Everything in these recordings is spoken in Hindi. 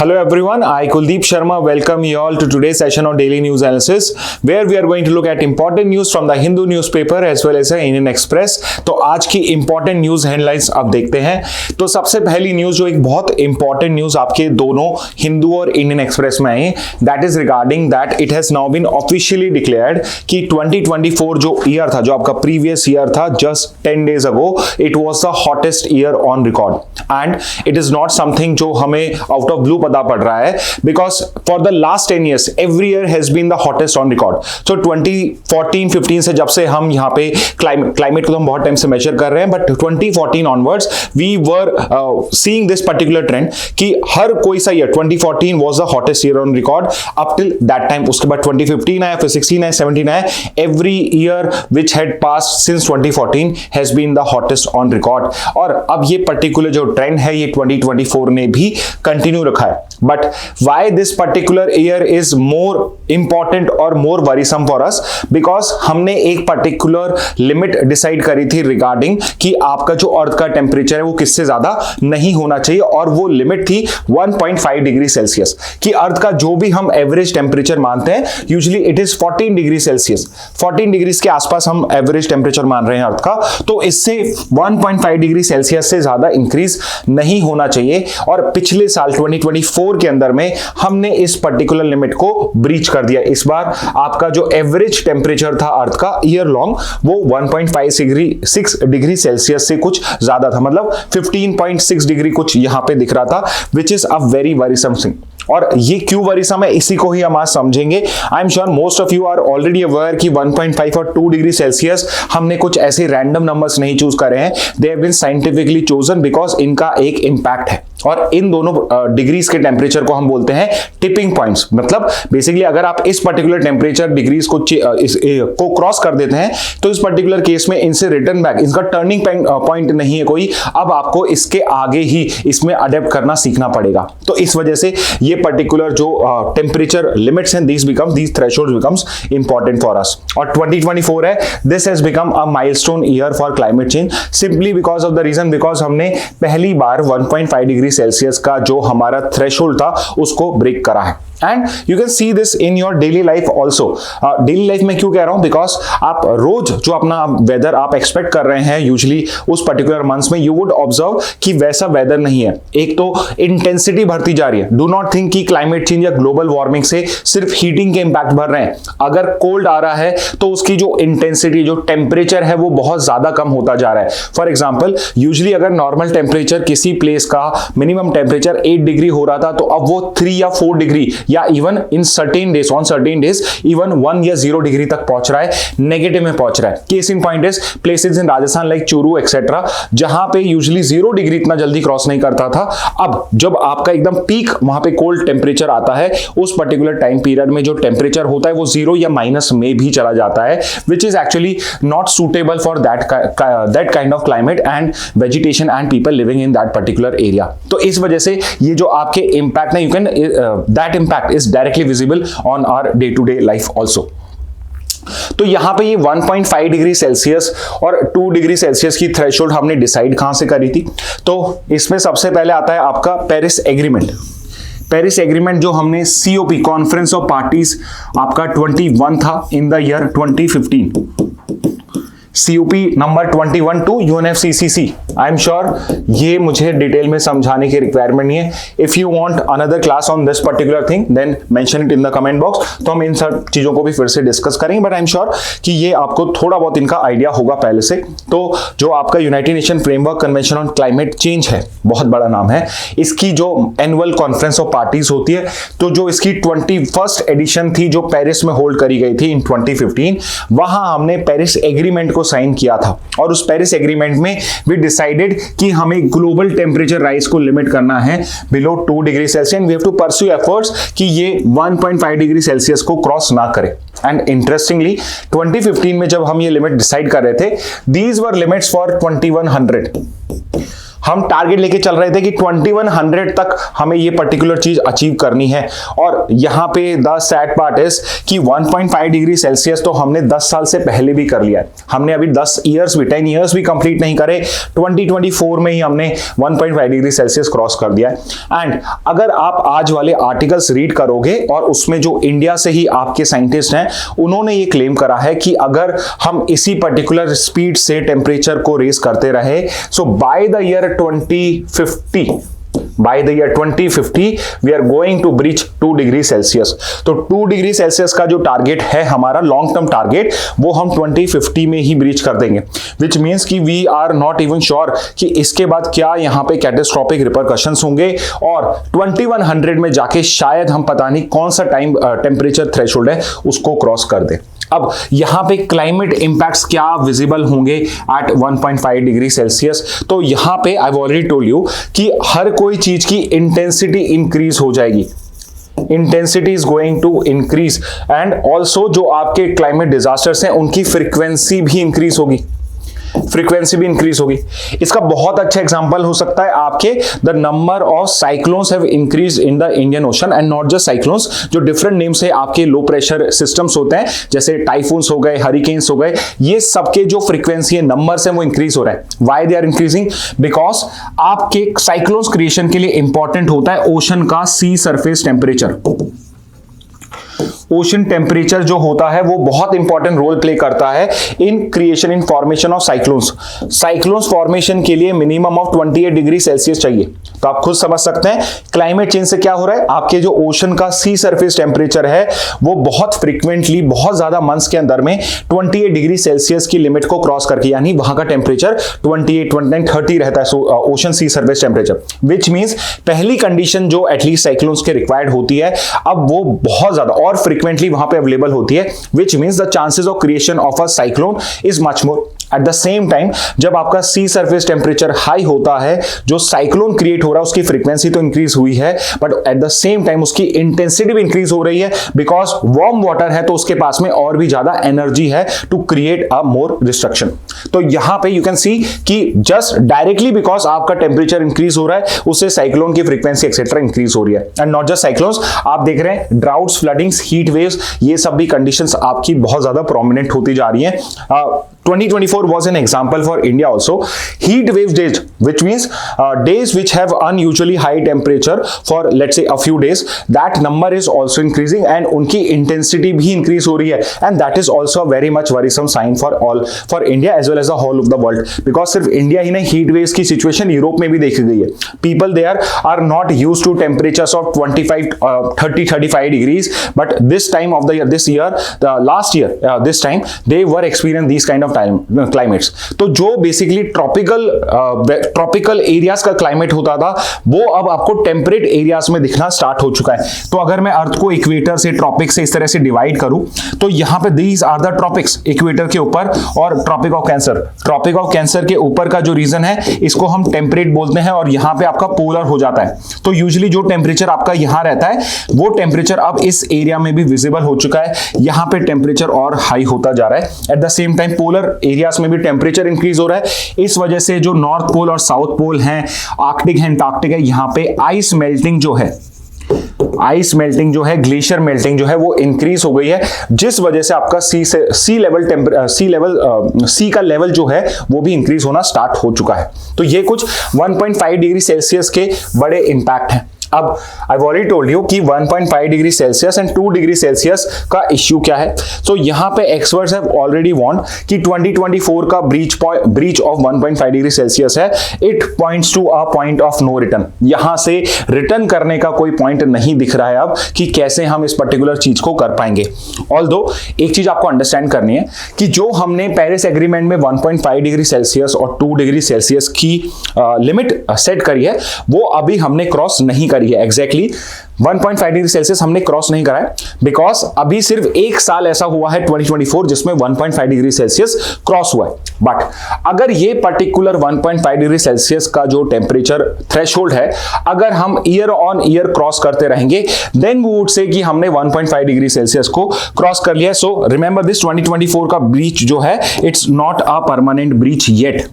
Hello everyone, I Kuldeep Sharma welcome you all to today's session on Daily News Analysis where we are going to look at important news from the Hindu newspaper as well as the Indian Express। तो आज की important news headlines अब देखते हैं। तो सबसे पहली न्यूज जो एक बहुत important न्यूज आपके दोनों हिंदू और इंडियन एक्सप्रेस में आई, that is regarding that it has now been officially declared कि 2024 जो ईयर था, जो आपका previous year था, just 10 days ago it was the hottest year on record and it is not something जो हमें out of blue पता पड़ रहा है, because for the last 10 years every year has been the hottest on record। So 2014-15 से जब से हम यहाँ पे क्लाइमेट को तो हम बहुत टाइम से मेजर कर रहे हैं, but 2014 onwards we were seeing this particular trend कि हर कोई सा year 2014 was the hottest year on record up till that time। उसके बाद 2015 आया, फिर 16 आया, 17 आया, every year which had passed since 2014 has been the hottest on record। और अब ये पर्टिकुलर जो ट्रेंड है ये 2024 ने भी कंटिन्यू रखा है। But why this particular year is more important और मोर वरीसम फॉर अस, बिकॉज हमने एक पर्टिकुलर लिमिट डिसाइड करी थी रिगार्डिंग कि आपका जो अर्थ का टेम्परेचर है वो किससे ज्यादा नहीं होना चाहिए, और वो लिमिट थी 1.5 डिग्री सेल्सियस। कि अर्थ का जो भी हम एवरेज टेम्परेचर मानते हैं usually it is 14 degree Celsius, 14 degree के आसपास हम एवरेज टेम्परेचर मान रहे हैं अर्थ का, तो इससे 1.5 डिग्री सेल्सियस से ज्यादा इंक्रीज नहीं होना चाहिए। और पिछले साल 2024 के अंदर में हमने इस पर्टिकुलर लिमिट को ब्रीच कर दिया। इस बार आपका जो एवरेज टेम्परेचर था अर्थ का ईयर लॉन्ग वो 1.56 डिग्री सेल्सियस से कुछ ज्यादा था, मतलब 15.6 डिग्री कुछ यहां पे दिख रहा था, which is a very worrisome thing. और ये क्यों वरीसम है इसी को ही हम आज समझेंगे। I am sure most of you are already aware कि 1.5 और 2 डिग्री सेल्सियस हमने कुछ ऐसे रैंडम नंबर्स नहीं चूज करे हैं, they have been scientifically chosen because इनका एक इंपैक्ट है। और इन दोनों डिग्रीज के टेम्परेचर को हम बोलते हैं टिपिंग पॉइंट्स। मतलब बेसिकली अगर आप इस पर्टिकुलर टेम्परेचर डिग्रीज को क्रॉस कर देते हैं तो इस पर्टिकुलर केस में इनसे रिटर्न बैक, इनका टर्निंग पॉइंट नहीं है कोई, अब आपको इसके आगे ही इसमें अडेप्ट करना सीखना पड़ेगा। तो इस वजह से ये पर्टिकुलर जो टेम्परेचर लिमिट्स हैं these thresholds becomes important for us. और 2024 है, this has become a milestone year for climate change simply because of the reason because हमने पहली बार 1.5 डिग्री सेल्सियस का जो हमारा थ्रेशोल्ड था उसको ब्रेक करा है। And you can see this in your daily life also. Daily life में क्यों कह रहा हूं, बिकॉज आप रोज जो अपना वेदर आप एक्सपेक्ट कर रहे हैं यूजुअली उस पर्टिकुलर मंथ्स में, यू वुड ऑब्जर्व कि वैसा वेदर नहीं है। एक तो इंटेंसिटी बढ़ती जा रही है। डू नॉट थिंक कि क्लाइमेट चेंज या ग्लोबल वार्मिंग से सिर्फ हीटिंग के इंपैक्ट बढ़ रहे हैं। अगर कोल्ड आ रहा है तो उसकी जो इंटेंसिटी, जो टेम्परेचर है वो बहुत ज्यादा कम होता जा रहा है। फॉर एग्जाम्पल यूजुअली अगर नॉर्मल टेम्परेचर किसी प्लेस का मिनिमम टेम्परेचर 8 डिग्री हो रहा था तो अब वो 3 या 4 डिग्री या even in certain days, on certain days even 1 या 0 डिग्री तक पहुंच रहा है, नेगेटिव में पहुंच रहा है। Case in point is places in Rajasthan like Churu etcetera, जहां पे यूजुअली 0 डिग्री इतना जल्दी क्रॉस नहीं करता था। अब जब आपका एकदम पीक वहां पे कोल्ड टेम्परेचर आता है उस पर्टिकुलर टाइम पीरियड में जो टेम्परेचर होता है वो 0 या माइनस में भी चला जाता है, which is actually not suitable for that kind of climate and vegetation and people living in that particular area. तो इस वजह से ये जो आपके इंपैक्ट है, you can that impact is directly visible on our day to day life also. तो यहां पे ये 1.5 डिग्री सेल्सियस और 2 डिग्री सेल्सियस की थ्रेशोल्ड हमने डिसाइड कहां से करी थी, तो इसमें सबसे पहले आता है आपका पेरिस एग्रीमेंट। पेरिस एग्रीमेंट जो हमने COP कॉन्फ्रेंस ऑफ पार्टीज आपका 21 था in the year 2015, COP number 21 to UNFCCC। I am sure ये मुझे डिटेल में समझाने की रिक्वायरमेंट नहीं है। If you want another class on this particular thing then mention it in the comment box, तो हम इन सब चीजों को भी फिर से डिस्कस करेंगे, बट आई एम श्योर कि ये आपको थोड़ा बहुत इनका आइडिया होगा पहले से। तो जो आपका United nation framework convention on climate change है, बहुत बड़ा नाम है, इसकी जो एनुअल कॉन्फ्रेंस ऑफ पार्टीज होती है, तो जो इसकी 21st एडिशन थी जो पेरिस में होल्ड करी गई थी इन 2015, वहां हमने पेरिस एग्रीमेंट को साइन किया था। और उस पेरिस एग्रीमेंट में वी डिसाइडेड कि हमें ग्लोबल टेम्परेचर राइज को लिमिट करना है below 2 degree Celsius and we have to pursue efforts कि ये 1.5 डिग्री सेल्सियस को क्रॉस ना करे। एंड इंटरेस्टिंगली 2015 में जब हम ये लिमिट डिसाइड कर रहे थे, दीज वर लिमिट्स फॉर 2100। हम टारगेट लेके चल रहे थे कि 2100 तक हमें ये पर्टिकुलर चीज अचीव करनी है। और यहां पे द सैड पार्ट इज कि 1.5 डिग्री सेल्सियस तो हमने 10 साल से पहले भी कर लिया है। हमने अभी 10 इयर्स भी कंप्लीट नहीं करे, 2024 में ही हमने 1.5 डिग्री सेल्सियस क्रॉस कर दिया है। एंड अगर आप आज वाले आर्टिकल्स रीड करोगे और उसमें जो इंडिया से ही आपके साइंटिस्ट हैं उन्होंने ये क्लेम करा है कि अगर हम इसी पर्टिकुलर स्पीड से टेम्परेचर को रेस करते रहे, so by the year 2050 we are going to breach 2 degree Celsius. तो 2 डिग्री सेल्सियस का जो टारगेट है हमारा लॉन्ग टर्म टारगेट, वो हम 2050 में ही ब्रीच कर देंगे, विच मीन्स कि we are not even sure कि इसके बाद क्या यहां पे कैटास्ट्रोफिक रिपरकशंस होंगे और 2100 में जाके शायद हम पता नहीं कौन सा टेम्परेचर थ्रेशोल्ड है उसको क्रॉस कर दे। अब यहां पे क्लाइमेट इंपैक्ट्स क्या विजिबल होंगे एट 1.5 डिग्री सेल्सियस, तो यहां पे I have already told you कि हर कोई चीज की इंटेंसिटी इंक्रीज हो जाएगी। Intensity is going to increase and also जो आपके क्लाइमेट डिजास्टर्स हैं उनकी फ्रीक्वेंसी भी इंक्रीज होगी। इसका बहुत अच्छा एग्जांपल हो सकता है आपके the number of cyclones have increase in the Indian ocean and not just cyclones, जो डिफरेंट नेम से आपके लो प्रेशर सिस्टम्स होते हैं जैसे टाइफून्स हो गए, हरिकेन्स हो गए, ये सबके जो फ्रीक्वेंसी है, नंबर्स है, वो इंक्रीज हो रहा है। Why they are increasing? Because आपके साइक्लोन्स क्रिएशन के लिए इंपॉर्टेंट होता है ओशन का sea surface temperature. Ocean temperature जो होता है वो बहुत इंपॉर्टेंट रोल प्ले करता है in creation, in formation of cyclones formation के लिए मिनिमम ऑफ 28 डिग्री सेल्सियस चाहिए। तो आप खुद समझ सकते हैं क्लाइमेट चेंज से क्या हो रहा है, आपके जो ओशन का सी सरफेस टेम्परेचर है वो बहुत फ्रीक्वेंटली, बहुत ज्यादा मंथ्स के अंदर में 28 डिग्री सेल्सियस की लिमिट को क्रॉस करके, यानी वहां का टेम्परेचर 28, 29, 30 रहता है ocean sea surface temperature, which means पहली कंडीशन जो एटलीस्ट साइक्लोन्स के रिक्वायर्ड होती है अब वो बहुत ज्यादा और फ्रीक्वेंटली वहां पे अवेलेबल होती है, which means the chances of creation of a cyclone is much more. Eight the same time जब आपका सी सरफेस टेम्परेचर हाई होता है, जो साइक्लोन क्रिएट हो रहा है उसकी फ्रीक्वेंसी तो इंक्रीज हुई है but at the same time उसकी इंटेंसिटी भी इंक्रीज हो रही है, बिकॉज वार्म वाटर है तो उसके पास में और भी ज्यादा एनर्जी है to create a more destruction. तो यहां पे यू कैन सी कि जस्ट डायरेक्टली बिकॉज आपका टेम्परेचर इंक्रीज हो रहा है उससे साइक्लोन की फ्रीक्वेंसी एक्सेट्रा इंक्रीज हो रही है। एंड नॉट जस्ट साइक्लोन्स, आप देख रहे हैं ड्राउट्स, फ्लडिंग्स, हीट वेव्स, ये सब भी कंडीशंस आपकी बहुत ज्यादा प्रोमिनेंट होती जा रही है। 2024 was an example for India also. Heat wave days, which means days which have unusually high temperature for let's say a few days, that number is also increasing and उनकी intensity भी increase हो रही है, and that is also a very much worrisome sign for India as well as the whole of the world, because सिर्फ India ही नहीं, heat waves की situation यूरोप में भी देखी गई है। People there are not used to temperatures of 25, 30, 35 degrees, but this time of the year, last year, this time they were experiencing these kind of climates. तो जो बेसिकली ट्रॉपिकल एरियाज का क्लाइमेट होता था वो अब आपको टेम्परेट एरियाज में दिखना स्टार्ट हो चुका है। तो अगर मैं अर्थ को इक्वेटर से, ट्रॉपिक से इस तरह से डिवाइड करूं तो यहां पे these are the tropics, equator के ऊपर और ट्रॉपिक ऑफ कैंसर के ऊपर का जो रीजन है इसको हम टेम्परेट बोलते हैं और यहां पे आपका पोलर हो जाता है। तो यूजुअली जो टेम्परेचर आपका यहां रहता है वो टेम्परेचर अब इस एरिया में भी विजिबल हो चुका है, यहां पे टेम्परेचर और हाई होता जा रहा है। Eight the same time polar areas में भी टेम्परेचर इंक्रीज हो रहा है। इस वजह से जो नॉर्थ पोल और साउथ पोल हैं, आर्कटिक है, एंटार्क्टिक है, यहां पे आइस मेल्टिंग जो है, ग्लेशियर मेल्टिंग जो है वो इंक्रीज हो गई है, जिस वजह से आपका सी का लेवल जो है वो भी इंक्रीज होना स्टार्ट हो चुका है। तो ये कुछ 1.5 डिग्री सेल्सियस के बड़े इंपैक्ट हैं। अब आई ऑलरेडी टोल्ड यू कि 1.5 degree Celsius and 2 degree Celsius का इश्यू क्या है। तो यहां पे एक्सपर्ट्स हैव ऑलरेडी वार्न्ड कि 2024 का ब्रीच ऑफ 1.5 डिग्री सेल्सियस है, it points to a point of no return. यहां से रिटर्न करने का कोई पॉइंट नहीं दिख रहा है अब कि कैसे हम इस पर्टिकुलर चीज को कर पाएंगे। ऑल्दो एक चीज आपको अंडरस्टैंड करनी है कि जो हमने पेरिस एग्रीमेंट में 1.5 डिग्री सेल्सियस और 2 डिग्री सेल्सियस की लिमिट सेट करी है वो अभी हमने क्रॉस नहीं करी है। एग्जैक्टली 1.5 डिग्री सेल्सियस हमने क्रॉस नहीं करा है, बिकॉज अभी सिर्फ एक साल ऐसा हुआ है 2024 जिसमें 1.5 डिग्री सेल्सियस क्रॉस हुआ है। बट अगर ये पर्टिकुलर 1.5 डिग्री सेल्सियस का जो टेम्परेचर थ्रेशोल्ड है अगर हम ईयर ऑन ईयर क्रॉस करते रहेंगे, देन वी वुड से कि हमने 1.5 डिग्री सेल्सियस को क्रॉस कर लिया है। सो रिमेंबर दिस 2024 का ब्रीच जो है it's not a permanent breach yet.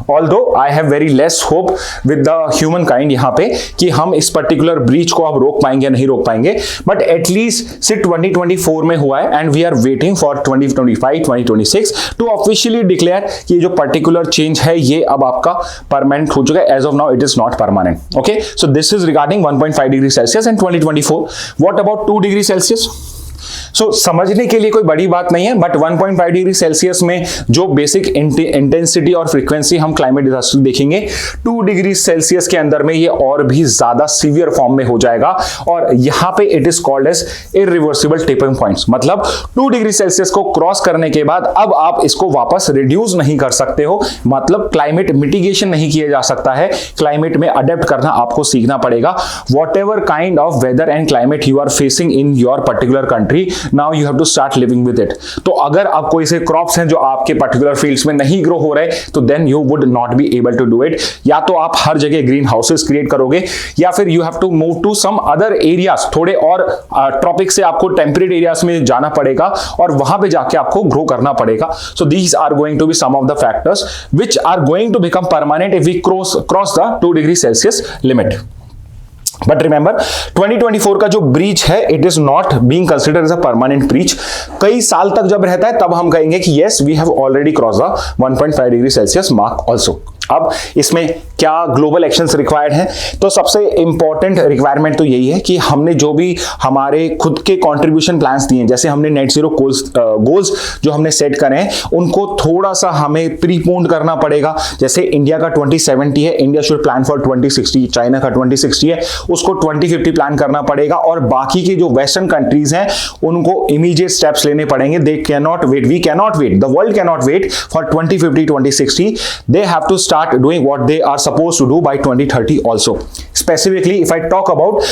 Although I have very less hope with the human kind यहाँ पे कि हम इस पर्टिकुलर ब्रीच को अब रोक पाएंगे या नहीं रोक पाएंगे, बट एटलीस्ट सिर्फ 2024 में हुआ है and we are waiting for 2025 2026 to officially declare कि जो पर्टिकुलर चेंज है ये अब आपका परमानेंट हो चुका है. As of now it is not permanent. Okay, so this is regarding 1.5 degree Celsius and 2024. What about 2 degree Celsius? So समझने के लिए कोई बड़ी बात नहीं है, बट 1.5 डिग्री सेल्सियस में जो बेसिक इंटेंसिटी और फ्रीक्वेंसी हम क्लाइमेट डिजास्टर देखेंगे, 2 डिग्री सेल्सियस के अंदर में ये और भी ज्यादा सीवियर फॉर्म में हो जाएगा. और यहां पे it is called as irreversible tipping points. मतलब 2 डिग्री सेल्सियस को क्रॉस करने के बाद अब आप इसको वापस रिड्यूस नहीं कर सकते हो. मतलब क्लाइमेट मिटिगेशन नहीं किया जा सकता है. क्लाइमेट में अडेप्ट करना आपको सीखना पड़ेगा. Whatever kind of weather and climate you are facing in your particular country, now you have to start living with it. तो अगर आप कोई से क्रॉप्स हैं जो आपके पर्टिकुलर फील्ड्स में नहीं ग्रो हो रहे, तो then you would not be able to do it. या तो आप हर जगह ग्रीन हाउसेस क्रिएट करोगे, या फिर you have to move to some other areas. थोड़े और ट्रॉपिक से आपको टेम्परेट एरियाज में जाना पड़ेगा और वहां पे जाके आपको ग्रो करना पड़ेगा. So these are going to be some of the factors which are going to become permanent if we cross the 2 degree Celsius limit. But remember 2024 का जो ब्रीच है it is not being considered as a permanent breach. कई साल तक जब रहता है तब हम कहेंगे कि yes we have already cross the 1.5 degree Celsius mark also. अब इसमें क्या ग्लोबल एक्शंस रिक्वायर्ड हैं? तो सबसे इंपॉर्टेंट रिक्वायरमेंट तो यही है कि हमने जो भी हमारे खुद के कंट्रीब्यूशन प्लान्स दिए हैं, जैसे हमने नेट जीरो गोल्स जो हमने सेट करे हैं, उनको थोड़ा सा हमें प्रीपोन करना पड़ेगा. जैसे इंडिया का 2070 है, India should plan for 2060. China का 2060 है, उसको 2050 प्लान करना पड़ेगा. और बाकी की जो वेस्टर्न कंट्रीज हैं उनको इमीडिएट स्टेप्स लेने पड़ेंगे. They can not wait, we can not wait, the world can not wait for 2050 2060. They have to start doing what they are supposed to do by 2030 also. Specifically, if I talk about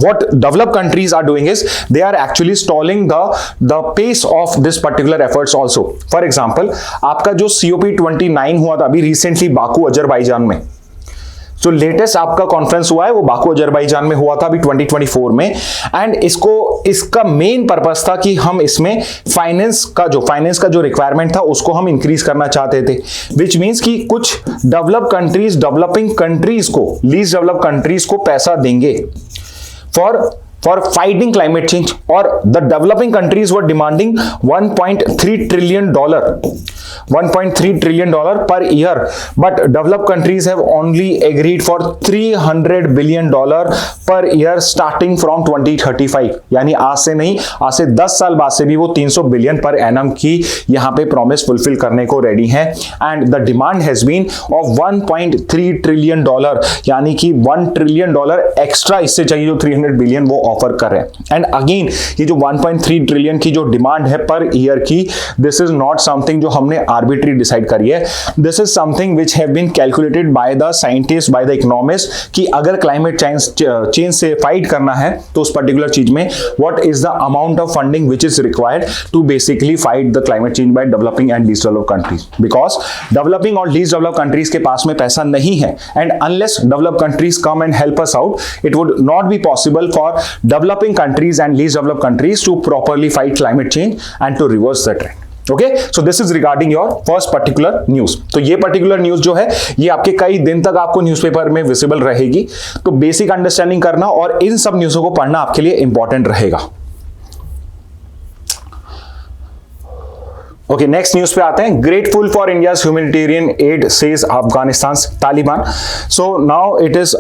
what developed countries are doing is they are actually stalling the pace of this particular efforts also. For example, आपका जो COP29 हुआ था अभी recently बाकू अजरबैजान में, जो लेटेस्ट आपका कॉन्फ्रेंस हुआ है वो बाकू अजरबैजान में हुआ था अभी 2024 में. एंड इसका मेन पर्पस था कि हम इसमें फाइनेंस का जो रिक्वायरमेंट था उसको हम इंक्रीज करना चाहते थे. विच मींस कि कुछ डेवलपिंग कंट्रीज को, लीस्ट डेवलप कंट्रीज को पैसा देंगे for fighting climate change, or the developing countries were demanding $1.3 trillion per year, but developed countries have only agreed for $300 billion per year starting from 2035. यानी आज से नहीं, आज से 10 साल बाद से भी वो 300 बिलियन पर एनम की यहाँ पे प्रॉमिस फुलफिल करने को रेडी है. And the demand has been of $1.3 trillion, यानी कि $1 ट्रिलियन एक्स्ट्रा इससे चाहिए जो 300 बिलियन वो ऑफर कर रहे हैं. एंड अगेन ये जो 1.3 ट्रिलियन की जो डिमांड है पर ईयर की, दिस इज नॉट समथिंग जो हमने आर्बिट्री डिसाइड करी है. This is something which have been calculated by the scientist, by the economist, कि अगर क्लाइमेट चेंज से फाइट करना है तो उस पर्टिकुलर चीज में what is the amount of funding which is required to basically fight the climate change by developing and least developed countries. Because developing और लीस्ट डेवलप्ड कंट्रीज के पास में पैसा नहीं है, and unless developed countries come and help us out, it would not be possible for developing countries and least developed countries to properly fight climate change and to reverse the trend. Okay, so this is regarding your first particular news. तो ये particular news जो है ये आपके कई दिन तक आपको न्यूज़पेपर में विजिबल रहेगी. तो बेसिक अंडरस्टैंडिंग करना और इन सब न्यूज़ों को पढ़ना आपके लिए इंपॉर्टेंट रहेगा. ओके, नेक्स्ट न्यूज पे आते हैं. Grateful for India's humanitarian add says Afghanistan Taliban. So now it is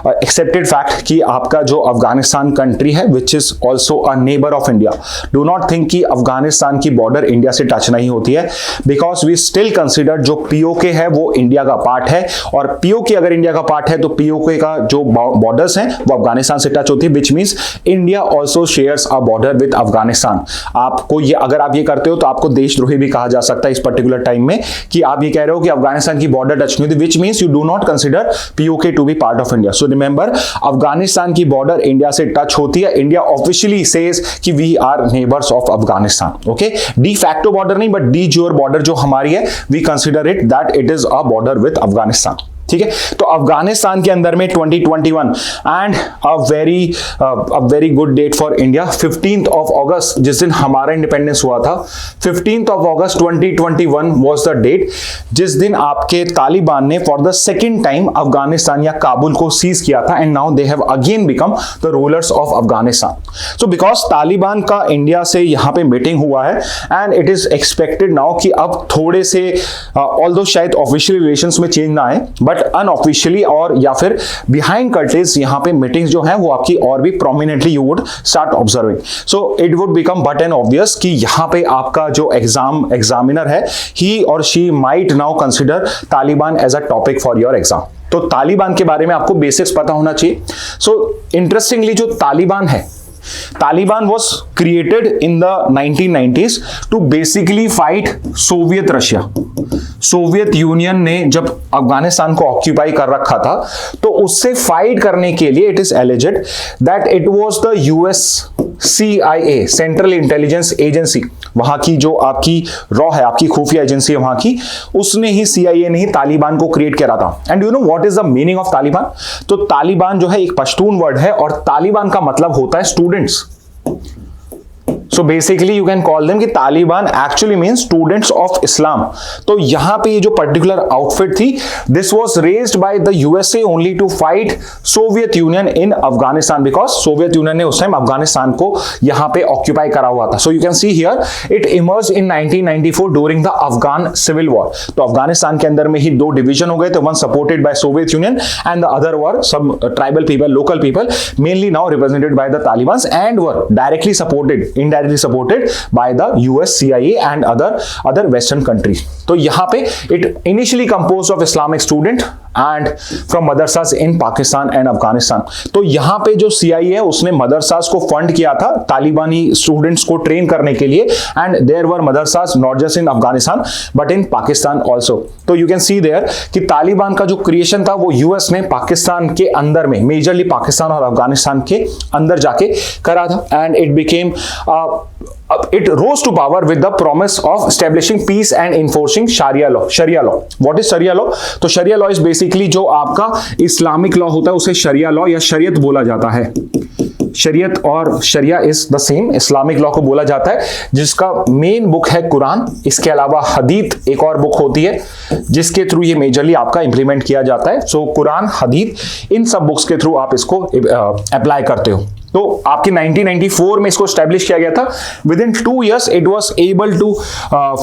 accepted fact कि आपका जो अफगानिस्तान कंट्री है which is also a neighbour of India. Do not think कि अफगानिस्तान की बॉर्डर इंडिया से टच नहीं होती है, बिकॉज वी स्टिल कंसिडर जो पीओके है वो इंडिया का पार्ट है, और पीओके अगर इंडिया का पार्ट है तो पीओके का जो बॉर्डर्स हैं वो अफगानिस्तान से टच होती है, which means India also shares a border with Afghanistan. आपको ये अगर आप ये करते हो तो आपको देशद्रोही भी कहा जा सकता है इस पर्टिकुलर टाइम में, कि आप ये कह रहे हो कि अफगानिस्तान की बॉर्डर टच नहीं होती, which means you do not consider POK to be part of India. So remember, Afghanistan की बॉर्डर इंडिया से टच होती है. इंडिया ऑफिशियली सेज कि we are neighbours of Afghanistan. Okay, de facto border नहीं, बट डी ज्योर बॉर्डर जो हमारी है, we consider it that it is a border with Afghanistan. ठीक है। तो अफगानिस्तान के अंदर में 2021 and a very good date for India, 15th of August, जिस दिन हमारा इंडिपेंडेंस हुआ था, 15th of August 2021 was the date जिस दिन आपके तालिबान ने for the second time Afghanistan या काबुल को सीज किया था, and now they have again become the rulers of Afghanistan. So because Taliban का इंडिया से यहां पे मीटिंग हुआ है, and it is expected now कि अब थोड़े से ऑल्दो शायद ऑफिशियल रिलेशंस में चेंज ना आए, बट अनऑफिशियली और या फिर बिहाइंड कर्टेन्स यहां पे मीटिंग्स जो है वो आपकी और भी prominently you would start observing. So it would become but and obvious कि यहां पे आपका जो एग्जामिनर है, ही और she might now consider Taliban as a topic for your exam. तो तालिबान के बारे में आपको बेसिक्स पता होना चाहिए। सो इंटरेस्टिंगली जो तालिबान है, Taliban was created in the 1990s to basically fight Soviet Russia. Soviet union ने जब अफगानिस्तान को ऑक्यूपाई कर रखा था, तो उससे फाइट करने के लिए it is alleged that it was the US CIA, central intelligence agency, वहां की जो आपकी रॉ है, आपकी खुफिया एजेंसी है वहां की, उसने ही CIA ने ही तालिबान को क्रिएट करा था। And you know what is the meaning of Taliban? तो तालिबान जो है एक पश्तून वर्ड है, और तालिबान का मतलब होता है students. So basically you can call them कि Taliban actually means students of Islam। तो यहां पे ये जो पर्टिकुलर आउटफिट थी, this was raised by the USA only to fight Soviet Union in Afghanistan, because Soviet Union ने उस टाइम अफगानिस्तान को यहां पे ऑक्यूपाई करा हुआ था। So you can see here it emerged in 1994 during the Afghan Civil War। तो अफगानिस्तान के अंदर में ही दो डिवीजन हो गए थे, one supported by Soviet Union and the other were some tribal people, local people, mainly now represented by the Talibans, and were directly supported, indirectly supported by the US, CIA and other Western countries। तो यहाँ पे it initially composed of Islamic student and from madrasas in Pakistan and Afghanistan। तो यहाँ पे जो CIA है उसने मदरसास को फंड किया था तालिबानी स्टूडेंट्स को ट्रेन करने के लिए, and there were madrasas not just in Afghanistan but in Pakistan also। तो you can see there कि तालिबान का जो क्रिएशन था वो US ने पाकिस्तान के अंदर में, मेजरली पाकिस्तान और अफगानिस्तान के अंदर जाके करा था, and it became it rose to power with the promise of establishing peace and enforcing Sharia law। Sharia law, what is Sharia law? तो Sharia law is basically जो आपका इस्लामिक लॉ होता है उसे शरिया लॉ या शरीयत बोला जाता है। शरीयत और शरिया is the same, Islamic law को बोला जाता है, जिसका मेन बुक है कुरान। इसके अलावा हदीत एक और बुक होती है जिसके थ्रू ये मेजरली आपका इंप्लीमेंट किया जाता है। सो कुरान, हदीत, इन सब बुक्स के थ्रू आप इसको अप्लाई करते हो। तो आपके 1994 में इसको स्टैब्लिश किया गया था। Within 2 years it was able to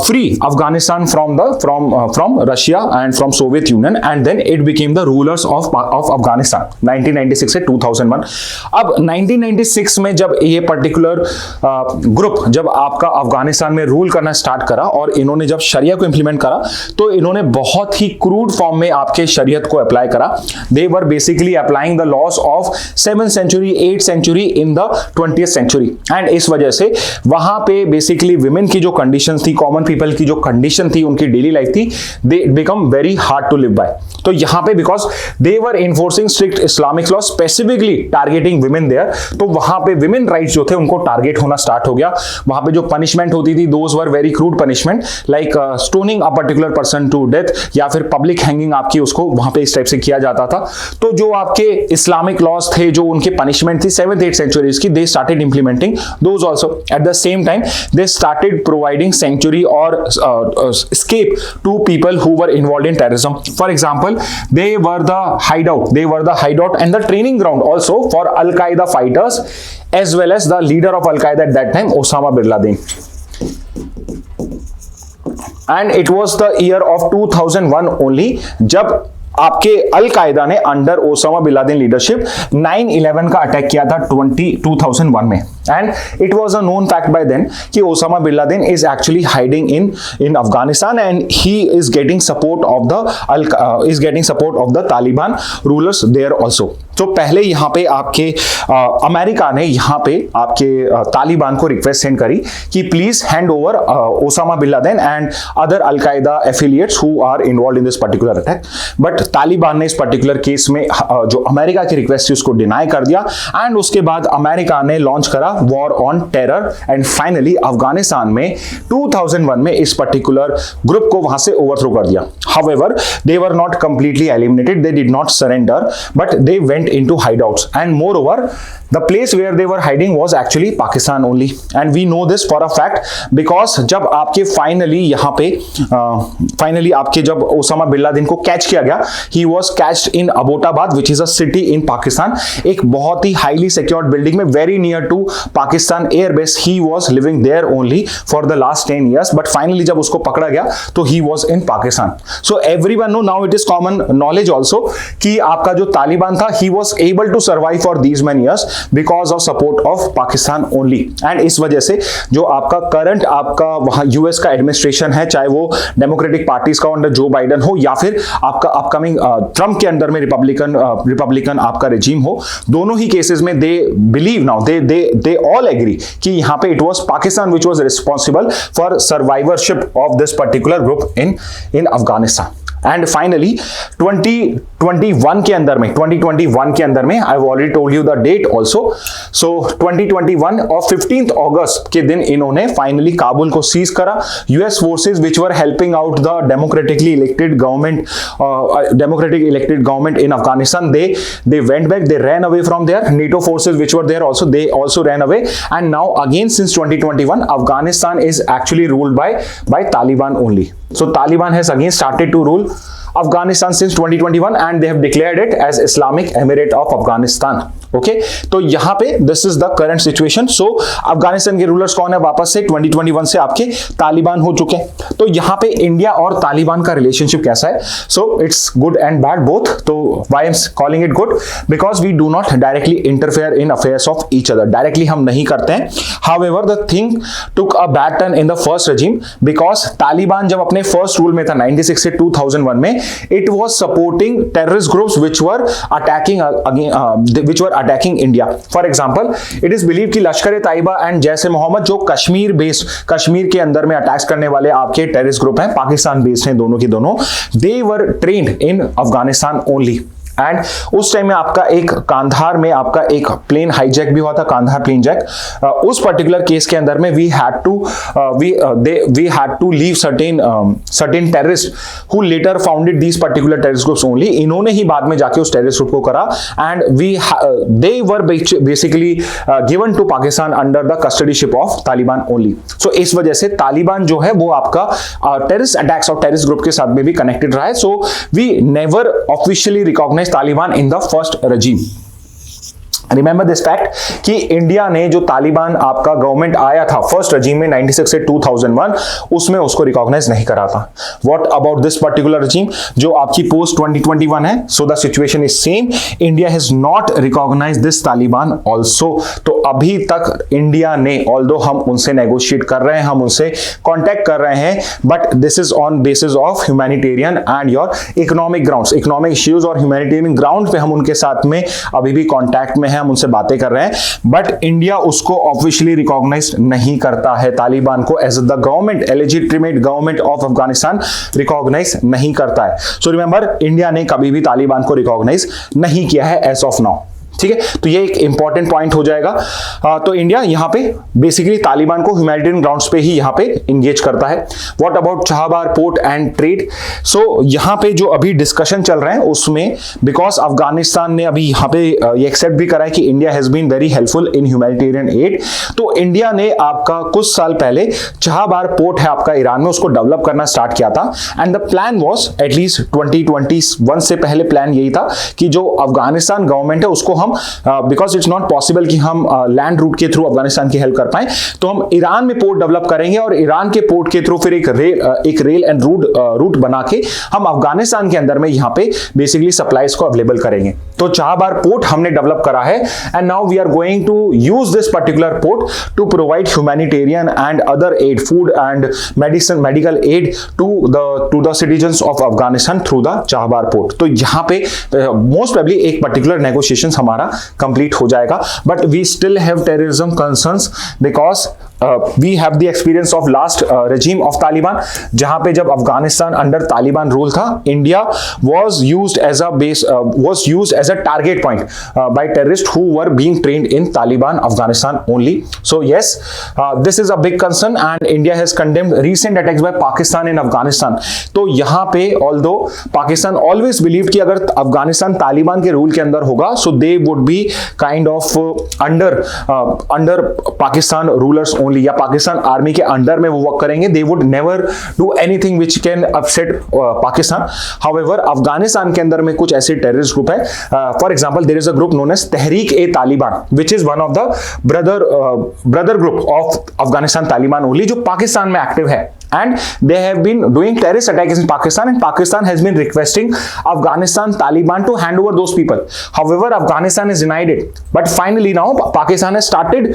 free Afghanistan from Russia and from Soviet Union, and then it became the rulers of Afghanistan 1996 से 2001। अब 1996 में जब ये पर्टिकुलर ग्रुप जब आपका अफगानिस्तान में रूल करना स्टार्ट करा और इन्होंने जब शरिया को इंप्लीमेंट करा, तो इन्होंने बहुत ही क्रूड फॉर्म में आपके शरीयत को अप्लाई करा। They were basically applying the laws of 7th century, 8th century in the 20th century, and इस वजह से वहां पे बेसिकली विमेन की जो कंडीशन थी, कॉमन पीपल की जो कंडीशन थी, उनकी डेली लाइफ थी, they become very hard to live by. तो यहां पे because they were enforcing strict Islamic law specifically targeting women there, तो वहां पे विमेन राइट्स जो थे उनको टारगेट होना स्टार्ट हो गया। वहां पे जो पनिशमेंट होती थी, those were very crude punishment, like stoning a particular person to death, या फिर पब्लिक हैंगिंग आपकी उसको वहां पे इस टाइप से किया जाता था। तो जो आपके इस्लामिक लॉज थे, जो उनके पनिशमेंट थी 7th 8th centuries की, they started implementing those also। At the same time they started providing sanctuary or escape to people who were involved in terrorism। For example, they were the hideout and the training ground also for Al-Qaeda fighters, as well as the leader of Al-Qaeda at that time, Osama bin Laden। And it was the year of 2001 only जब आपके अल कायदा ने under Osama bin Laden leadership 9/11 का अटैक किया था 2001 में। And it was a known fact by then कि Osama bin Laden is actually hiding in Afghanistan, and he is getting support of the Taliban rulers there also. तो पहले यहाँ पे आपके अमेरिका ने यहाँ पे आपके तालिबान को रिक्वेस्ट सेंड करी कि please hand over Osama bin Laden and other al Qaeda affiliates who are involve in this particular attack, but Taliban ने इस पर्टिकुलर केस में जो अमेरिका की रिक्वेस्ट थी उसको डिनाई कर दिया एंड उसके बाद अमेरिका ने लॉन्च करा war on terror and finally Afghanistan में 2001 में इस पर्टिकुलर ग्रुप को वहां से ओवरथ्रो कर दिया. However they were not completely eliminated, they did not surrender, but they went into hideouts and moreover the place where they were hiding was actually Pakistan only and we know this for a fact because जब आपके फाइनली आपके जब ओसामा बिन लादेन को कैच किया गया, he was catched in Abbottabad which is a city in Pakistan, एक बहुत ही highly secured building में very near to Pakistan air base. He was living there only for the last 10 years but finally जब उसको पकड़ा गया तो he was in Pakistan. So everyone know, now it is common knowledge also कि आपका जो तालिबान था he was able to survive for these many years because of support of Pakistan only. and इस वजह से जो आपका करंट आपका वहां यूएस का एडमिनिस्ट्रेशन है, चाहे वो डेमोक्रेटिक पार्टीज का अंडर जो बाइडन हो या फिर आपका अपकमिंग ट्रम्प के अंडर में रिपब्लिकन आपका रेजिम हो, दोनों ही केसेस में they believe now they all agree कि यहाँ पे it was Pakistan which was responsible for survivorship of this particular group in Afghanistan. And finally 2021 के अंदर में I have already told you the date also. So 2021 और 15th अगस्त के दिन इन्होंने फाइनली काबुल को सीज करा. US forces which were helping out the democratically elected government in Afghanistan, they went back, they ran away from there. NATO forces which were there also, they also ran away, and now again since 2021 Afghanistan is actually ruled by Taliban only. So Taliban has again started to rule Afghanistan since 2021 and they have declared it as Islamic Emirate of Afghanistan. Okay तो यहां पे this is the current situation. So Afghanistan के रूलर्स कौन है? वापस से 2021 से आपके तालिबान हो चुके हैं. तो यहां पे इंडिया और तालिबान का रिलेशनशिप कैसा है? So it's good and bad both. तो why I am calling it good? Because we do not directly interfere in affairs of each other. Directly हम नहीं करते हैं. However the thing took a bad turn in the first regime because Taliban जब अपने फर्स्ट रूल में था 96 से 2001 में, it was supporting terrorist groups which were attacking India. For example it is believe कि लश्कर ए तैयबा एंड जैश ए मोहम्मद जो कश्मीर के अंदर में अटैक्स करने वाले आपके टेररिस्ट ग्रुप हैं, पाकिस्तान बेस्ड हैं दोनों की दोनों, they were trained in Afghanistan only. And उस टाइम में आपका एक कांधार में आपका एक प्लेन हाईजैक भी हुआ था, कांधार प्लेन जैक. उस पर्टिकुलर केस के अंदर में we had to leave certain terrorist who later founded these particular terrorist groups only. इन्होंने ही बाद में जाके उस टेररिस्ट ग्रुप को करा and they were basically given to Pakistan under the custodyship of Taliban only. So इस वजह से तालिबान जो है वो आपका टेररिस्ट अटैक्स और टेररिस्ट ग्रुप के साथ में भी कनेक्टेड रहा है. So we never officially recognise Taliban in the first regime. Remember this fact कि इंडिया ने जो तालिबान आपका गवर्नमेंट आया था फर्स्ट रजीम में 96 से 2001, उसमें उसको रिकॉग्नाइज नहीं करा था. What about this particular regime जो आपकी पोस्ट 2021 है? So the situation is same. India has not recognise this Taliban also. तो अभी तक इंडिया ने, ऑल्दो हम उनसे नेगोशिएट कर रहे हैं, हम उनसे कॉन्टेक्ट कर रहे हैं, but this is on basis of humanitarian and your economic grounds, economic issues और ह्यूमैनिटेरियन ग्राउंड पे हम उनके साथ में अभी भी कॉन्टैक्ट में है, हम उनसे बातें कर रहे हैं. बट इंडिया उसको ऑफिशियली रिकॉग्नाइज नहीं करता है. तालिबान को as the government, legitimate government of Afghanistan recognise नहीं करता है. सो रिमेंबर इंडिया ने कभी भी तालिबान को रिकॉग्नाइज नहीं किया है एज ऑफ नाउ. ठीक है, तो ये एक इंपॉर्टेंट पॉइंट हो जाएगा. तो इंडिया यहाँ पे बेसिकली तालिबान को ह्यूमैनिटेरियन ग्राउंड्स पे ही यहाँ पे इंगेज करता है. What about Chabahar port and trade? So यहाँ पे जो अभी डिस्कशन चल रहे हैं उसमें बिकॉज अफगानिस्तान ने अभी यहाँ पे ये एक्सेप्ट भी करा है कि India has been very helpful in humanitarian aid. तो इंडिया ने आपका कुछ साल पहले चाबहार पोर्ट है आपका ईरान में, उसको डेवलप करना स्टार्ट किया था. And the plan was at least 2021 से पहले प्लान यही था कि जो अफगानिस्तान गवर्नमेंट है उसको हम हम बिकॉज इट्स नॉट पॉसिबल कि हम लैंड रूट के थ्रू अफगानिस्तान की हेल्प कर पाए, तो हम ईरान में पोर्ट डेवलप करेंगे और ईरान के पोर्ट के थ्रू फिर एक रेल एंड रूट बना के हम अफगानिस्तान के अंदर में यहां पे बेसिकली सप्लाईज को अवेलेबल करेंगे। तो चाहबार पोर्ट हमने डेवलप करा है and now we are going to use this particular port to provide humanitarian and other aid, food and medical aid to the citizens of Afghanistan through the Chabahar port. तो यहां पे मोस्ट प्रोबेबली एक पर्टिकुलर नेगोशिएशंस हमारा कंप्लीट हो जाएगा, but we still have terrorism concerns because we have the experience of last regime of Taliban, जहां पे जब अफगानिस्तान अंडर तालिबान रूल था, India was used as a target point by terrorists who were being trained in Taliban Afghanistan only. So yes, this is a big concern and India has condemned recent attacks by Pakistan in Afghanistan. तो यहां पे although Pakistan always believed कि अगर अफगानिस्तान तालिबान के रूल के अंदर होगा, so they would be kind of under Pakistan rulers only, या पाकिस्तान आर्मी के अंडर में वो वर्क करेंगे, they would never do anything which can upset Pakistan. However Afghanistan के अंदर में कुछ ऐसे टेररिस्ट ग्रुप है, for example there is a group known as Tehreek e Taliban which is one of the brother group of Afghanistan Taliban only, जो पाकिस्तान में एक्टिव है and they have been doing terrorist attacks in Pakistan and Pakistan has been requesting Afghanistan Taliban to hand over those people. However, Afghanistan has denied it, but finally now Pakistan has started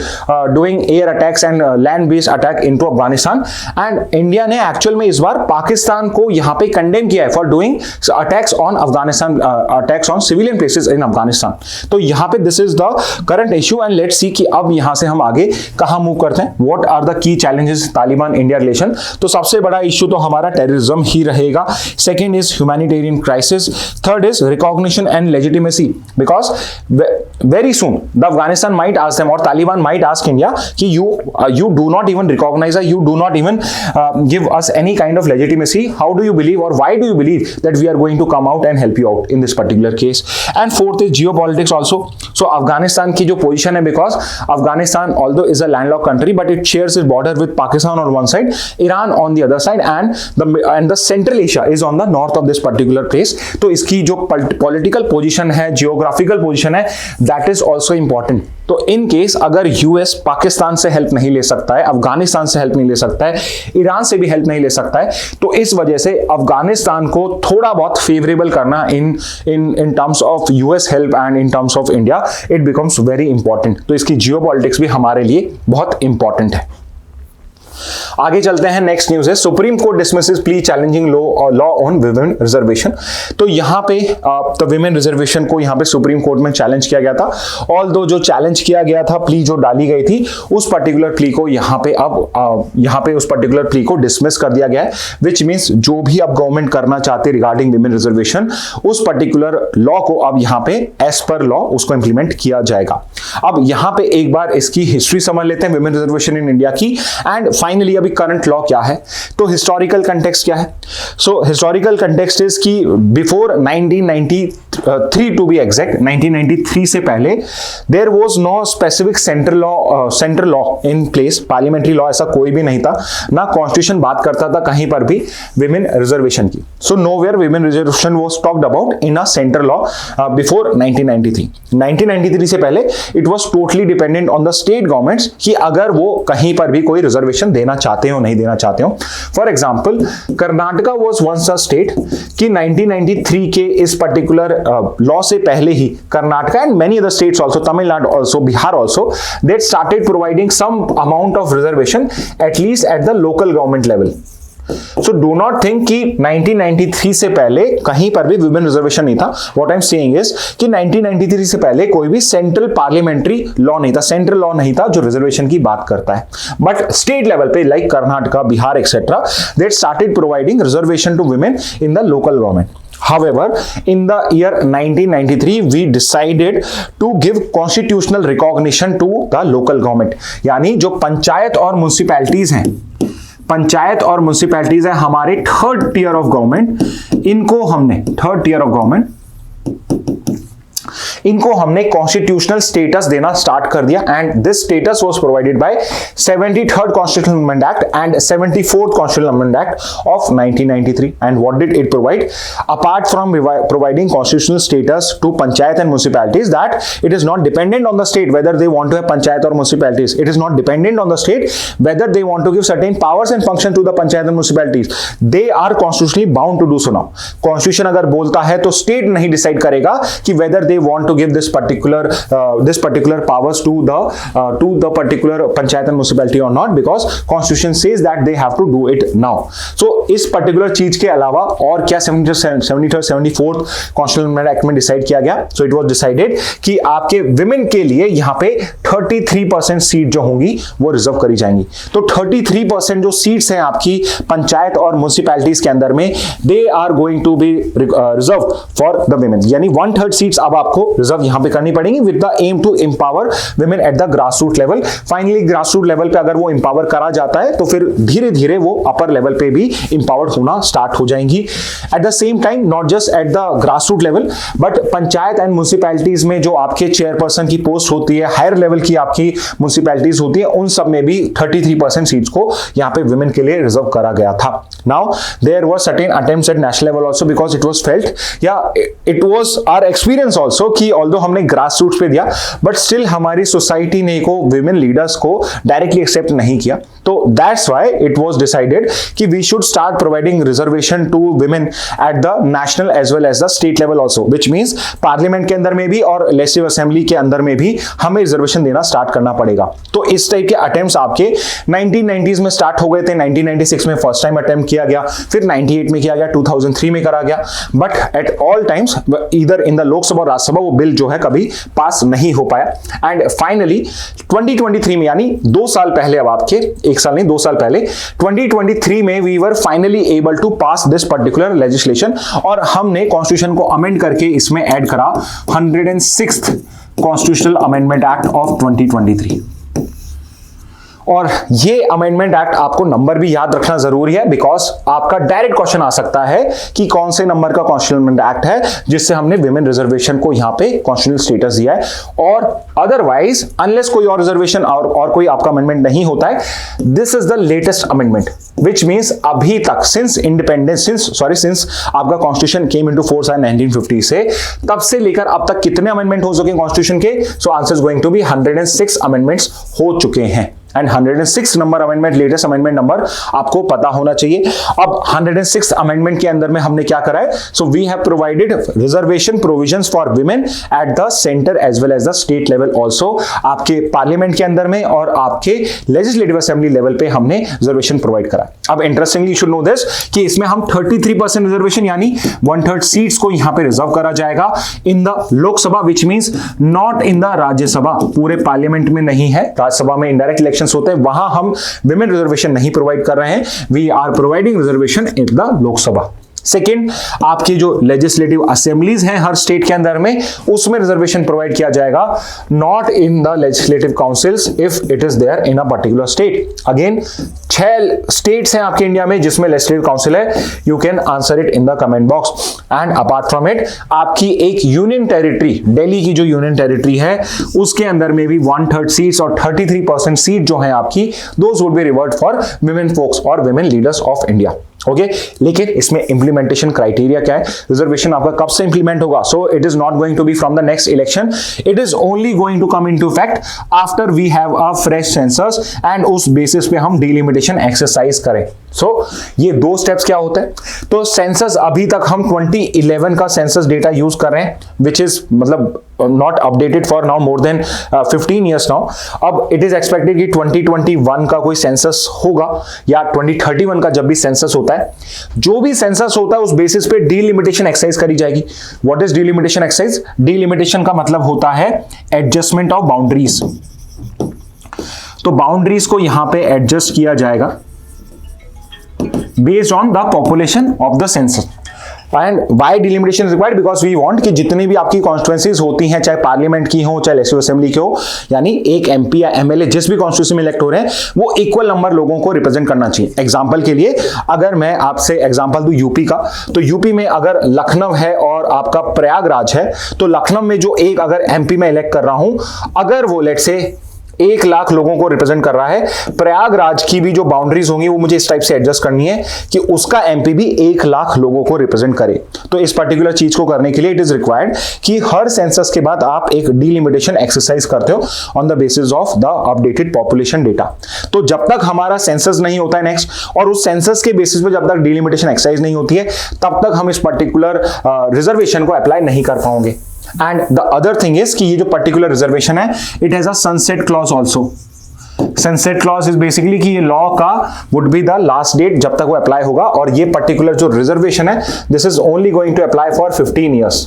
doing air attacks and land based attack into Afghanistan and India ने actual में इस बार पाकिस्तान को यहाँ पे condemn किया है for doing attacks on Afghanistan, attacks on civilian places in Afghanistan. तो यहाँ पे this is the current issue and let's see कि अब यहाँ से हम आगे कहाँ move करते हैं, what are the key challenges Taliban India relation। तो सबसे बड़ा इश्यू तो हमारा टेररिज्म ही रहेगा, second is humanitarian crisis, third is recognition and legitimacy, because very soon the Afghanistan might ask them और तालिबान माइट आस्क इंडिया कि you do not even recognize us, you do not even give us any kind of legitimacy, how do you believe or why do you believe that we are going to come out and help you out in this particular case। and fourth is geopolitics also। so Afghanistan की जो पोजीशन है, because Afghanistan although is a landlocked country but it shares its border with Pakistan on one side, Iran on the other side and the Central Asia is on the north of this particular place। तो इसकी जो political position है, geographical position है, that is also important। तो इन केस अगर यूएस पाकिस्तान से हेल्प नहीं ले सकता है, अफगानिस्तान से हेल्प नहीं ले सकता है, ईरान से भी हेल्प नहीं ले सकता है, तो इस वजह से अफगानिस्तान को थोड़ा बहुत फेवरेबल करना in terms of US help and in terms of India, it becomes very important. तो इसकी जियोपॉलिटिक्स भी हमारे लिए बहुत इंपॉर्टेंट है। आगे चलते हैं, नेक्स्ट न्यूज है supreme court dismisses plea challenging law on women reservation. तो यहां पे तो विमेन रिजर्वेशन को यहां पे सुप्रीम कोर्ट में चैलेंज किया गया था, ऑल्दो जो चैलेंज किया गया था, प्ली जो डाली गई थी, उस पर्टिकुलर प्ली को यहां पे अब यहां पे उस पर्टिकुलर प्ली को डिसमिस कर दिया गया है, विच मींस जो भी अब गवर्नमेंट करना चाहते रिगार्डिंग विमेन रिजर्वेशन, उस पर्टिकुलर लॉ को अब यहां पे एज पर लॉ उसको इंप्लीमेंट किया जाएगा। अब यहां पे एक बार इसकी हिस्ट्री समझ लेते हैं विमेन रिजर्वेशन इन इंडिया की, एंड फाइनली अभी करंट लॉ क्या है। तो हिस्टोरिकल कंटेक्स्ट क्या है? सो हिस्टोरिकल कंटेक्स्ट इज कि बिफोर 1993 टू बी एग्जैक्ट, 1993 से पहले there was no specific central law in place, parliamentary law ऐसा कोई भी नहीं था, ना कॉन्स्टिट्यूशन बात करता था कहीं पर भी विमेन रिजर्वेशन की। So nowhere women reservation was talked about in a central law before 1993। 1993 से पहले it was totally dependent on the state governments कि अगर वो कहीं पर भी कोई रिजर्वेशन देना चाहते हो नहीं देना चाहते हो। For example Karnataka was once a state कि 1993 के इस पर्टिकुलर लॉ से पहले ही Karnataka and many other states also, Tamil Nadu also, Bihar also, that started providing some amount of reservation at least at the local government level. So do not think कि 1993 से पहले कहीं पर भी विमेन रिजर्वेशन नहीं था। What I am saying is कि 1993 से पहले कोई भी सेंट्रल पार्लियामेंट्री लॉ नहीं था, सेंट्रल लॉ नहीं था जो रिजर्वेशन की बात करता है, बट स्टेट लेवल पे like Karnataka, Bihar etcetera, that started providing reservation to women in the local government. However, in the year 1993, we decided to give constitutional recognition to the local government। यानी जो पंचायत और म्युनिसिपैलिटीज हैं, पंचायत और म्युनिसिपैलिटीज है हमारे थर्ड टियर ऑफ गवर्नमेंट, इनको हमने थर्ड टियर ऑफ गवर्नमेंट, इनको हमने कॉन्स्टिट्यूशनल स्टेटस देना स्टार्ट कर दिया and this status was provided by 73rd constitutional amendment act and 74th constitutional amendment act of 1993 and what did it provide apart from providing constitutional status to panchayat and municipalities that it is not dependent on the state whether they want to have panchayat और municipalities it is not dependent on the state whether they want to give certain powers and function to the panchayat and municipalities they are constitutionally bound to do so now constitution अगर बोलता है तो स्टेट नहीं डिसाइड करेगा कि whether they want to give this particular powers to the particular panchayat and municipality or not because constitution says that they have to do it now. So इस particular चीज के अलावा और क्या 73rd 74th कॉन्स्टिट्यूशनल एक्ट में डिसाइड किया गया. So it was decided कि आपके विमेन के लिए यहाँ पे 33% सीट जो होंगी वो रिजर्व करी जाएंगी. तो 33% जो सीट्स हैं आपकी पंचायत और म्युनिसिपैलिटीज के अंदर में they are going to be reserve for the women यानी 1/3 सीट्स अब आपको रिजर्व यहाँ पे करनी पड़ेंगी with the aim to empower women at the grass root level. Finally grass root level पे अगर वो एम्पावर करा जाता है तो फिर धीरे धीरे वो अपर लेवल पे भी एम्पावर्ड होना स्टार्ट हो जाएंगी. At the same time not just at the grass root level but panchayat and municipalities में जो आपके चेयरपर्सन की पोस्ट होती है हायर लेवल की आपकी म्युनिसिपैलिटीज होती है उन सब में भी 33% सीट्स को यहाँ पे विमेन के लिए रिजर्व करा गया था. Now there were certain attempts at national level also because it was felt या it was our experience also कि ऑल्दो हमने ग्रास रूट्स पे दिया बट स्टिल हमारी सोसाइटी ने को विमेन लीडर्स को डायरेक्टली एक्सेप्ट नहीं किया. तो that's why it was decided कि we should start providing reservation to women at the national as well as the state level also which means parliament के अंदर में भी और लेजिस्लेटिव असेंबली के अंदर में भी हमें रिजर्वेशन देना स्टार्ट करना पड़ेगा. तो इस टाइप के अटेम्प्ट्स आपके 1990s में स्टार्ट हो गए थे. 1996 में फर्स्ट टाइम अटेम्प्ट किया गया फिर 98 में किया गया 2003 में करा गया बट एट ऑल टाइम्स इधर इन द लोकसभा और राज्यसभा वो बिल जो है कभी पास नहीं हो पाया. एंड फाइनली 2023 में यानी 2 साल पहले अब आपके 1 साल नहीं 2 साल पहले 2023 में we were finally able to pass this particular legislation और हमने कॉन्स्टिट्यूशन को अमेंड करके इसमें ऐड करा 106th constitutional amendment act of 2023. और ये अमेंडमेंट एक्ट आपको नंबर भी याद रखना जरूरी है बिकॉज आपका डायरेक्ट क्वेश्चन आ सकता है कि कौन से नंबर का कॉन्स्टिट्यूशनल एक्ट है जिससे हमने विमेन रिजर्वेशन को यहां पे कॉन्स्टिट्यूशनल स्टेटस दिया है. और अदरवाइज अनलेस कोई और रिजर्वेशन और कोई आपका अमेंडमेंट नहीं होता है this is the latest amendment which means अभी तक सिंस आपका कॉन्स्टिट्यूशन केम इनटू फोर्स 1950 से तब से लेकर अब तक कितने अमेंडमेंट हो चुके हैं कॉन्स्टिट्यूशन के. So answer is going to be 106 amendments हो चुके हैं and 106 number amendment latest amendment number आपको पता होना चाहिए. अब 106 अमेंडमेंट के अंदर में हमने क्या करा है. So we have provided reservation provisions for women at the centre as well as the state level also. आपके पार्लियामेंट के अंदर में और आपके लेजिस्लेटिव असेंबली लेवल पे हमने रिजर्वेशन प्रोवाइड करा. अब interestingly you should know this कि इसमें हम 33% रिजर्वेशन यानी 1/3 सीट्स को यहां पे रिजर्व करा जाएगा इन the Lok Sabha which means not in the Rajya Sabha. पूरे पार्लियामेंट में नहीं है. राज्यसभा में इनडायरेक्ट इलेक्शन होते हैं वहां हम विमेन रिजर्वेशन नहीं प्रोवाइड कर रहे हैं. We are providing reservation in the Lok Sabha. Second आपकी जो लेजिस्लेटिव असेंबलीज हैं हर स्टेट के अंदर में उसमें रिजर्वेशन प्रोवाइड किया जाएगा not in the legislative councils if it is there in a particular state. Again 6 states हैं आपके इंडिया में जिसमें लेजिस्लेटिव काउंसिल है. You can answer it in the comment box. And apart from it आपकी एक यूनियन टेरिटरी दिल्ली की जो यूनियन टेरिटरी है उसके अंदर में भी 1/3 सीट्स और 33% सीट जो है आपकी those would be reserved for women folks और women leaders of India. Okay लेकिन इसमें इंप्लीमेंटेशन क्राइटेरिया क्या है. रिजर्वेशन आपका कब से इंप्लीमेंट होगा. So it is not going to be from the next election. It is only going to come into effect after we have a fresh census and उस बेसिस पे हम डिलिमिटेशन एक्सरसाइज करें. सो ये 2 स्टेप्स क्या होते हैं. तो सेंसस अभी तक हम 2011 का सेंसस डेटा यूज कर रहे हैं विच इज मतलब not updated for now more than 15 years now. अब it is expected कि 2021 का कोई सेंसस होगा या 2031 का जब भी सेंसस होता है. जो भी सेंसस होता है उस बेसिस पे डीलिमिटेशन एक्सरसाइज करी जाएगी. What is delimitation exercise. Delimitation का मतलब होता है एडजस्टमेंट ऑफ बाउंड्रीज. तो बाउंड्रीज को यहां पे एडजस्ट किया जाएगा based on the population of the census. And why delimitation required, because we want कि जितनी भी आपकी कॉन्स्टिट्यूएंसीज होती हैं, चाहे पार्लियामेंट की हो चाहे लेजिस्लेटिव असेंबली की हो, यानी एक एमपी या एमएलए जिस भी कॉन्स्टिट्यूंसी में इलेक्ट हो रहे हैं वो इक्वल नंबर लोगों को रिप्रेजेंट करना चाहिए। एग्जांपल के लिए अगर मैं आपसे एग्जांपल दूं यूपी का, तो यूपी में अगर लखनऊ है और आपका प्रयागराज है, तो लखनऊ में जो एक अगर एमपी में इलेक्ट कर रहा हूं, अगर वो लेट से 1 लाख लोगों को रिप्रेजेंट कर रहा है, प्रयागराज की भी जो बाउंड्रीज होंगी वो मुझे इस टाइप से एडजस्ट करनी है कि उसका एमपी भी 1 लाख लोगों को रिप्रेजेंट करे। तो इस पर्टिकुलर चीज को करने के लिए इट इज रिक्वायर्ड कि हर सेंसस के बाद आप एक डिलिमिटेशन एक्सरसाइज करते हो on the basis of the updated population data. तो जब तक हमारा सेंसस नहीं होता है नेक्स्ट, और उस सेंसस के बेसिस पे जब तक डिलिमिटेशन एक्सरसाइज नहीं होती है, तब तक हम इस पर्टिकुलर रिजर्वेशन को अप्लाई नहीं कर पाओगे। And the other thing is कि ये जो पर्टिकुलर रिजर्वेशन है, it has a sunset clause also. Sunset clause is basically कि ये लॉ का would be the last date जब तक वो अप्लाई होगा, और ये पर्टिकुलर जो रिजर्वेशन है this is only going to apply for 15 years.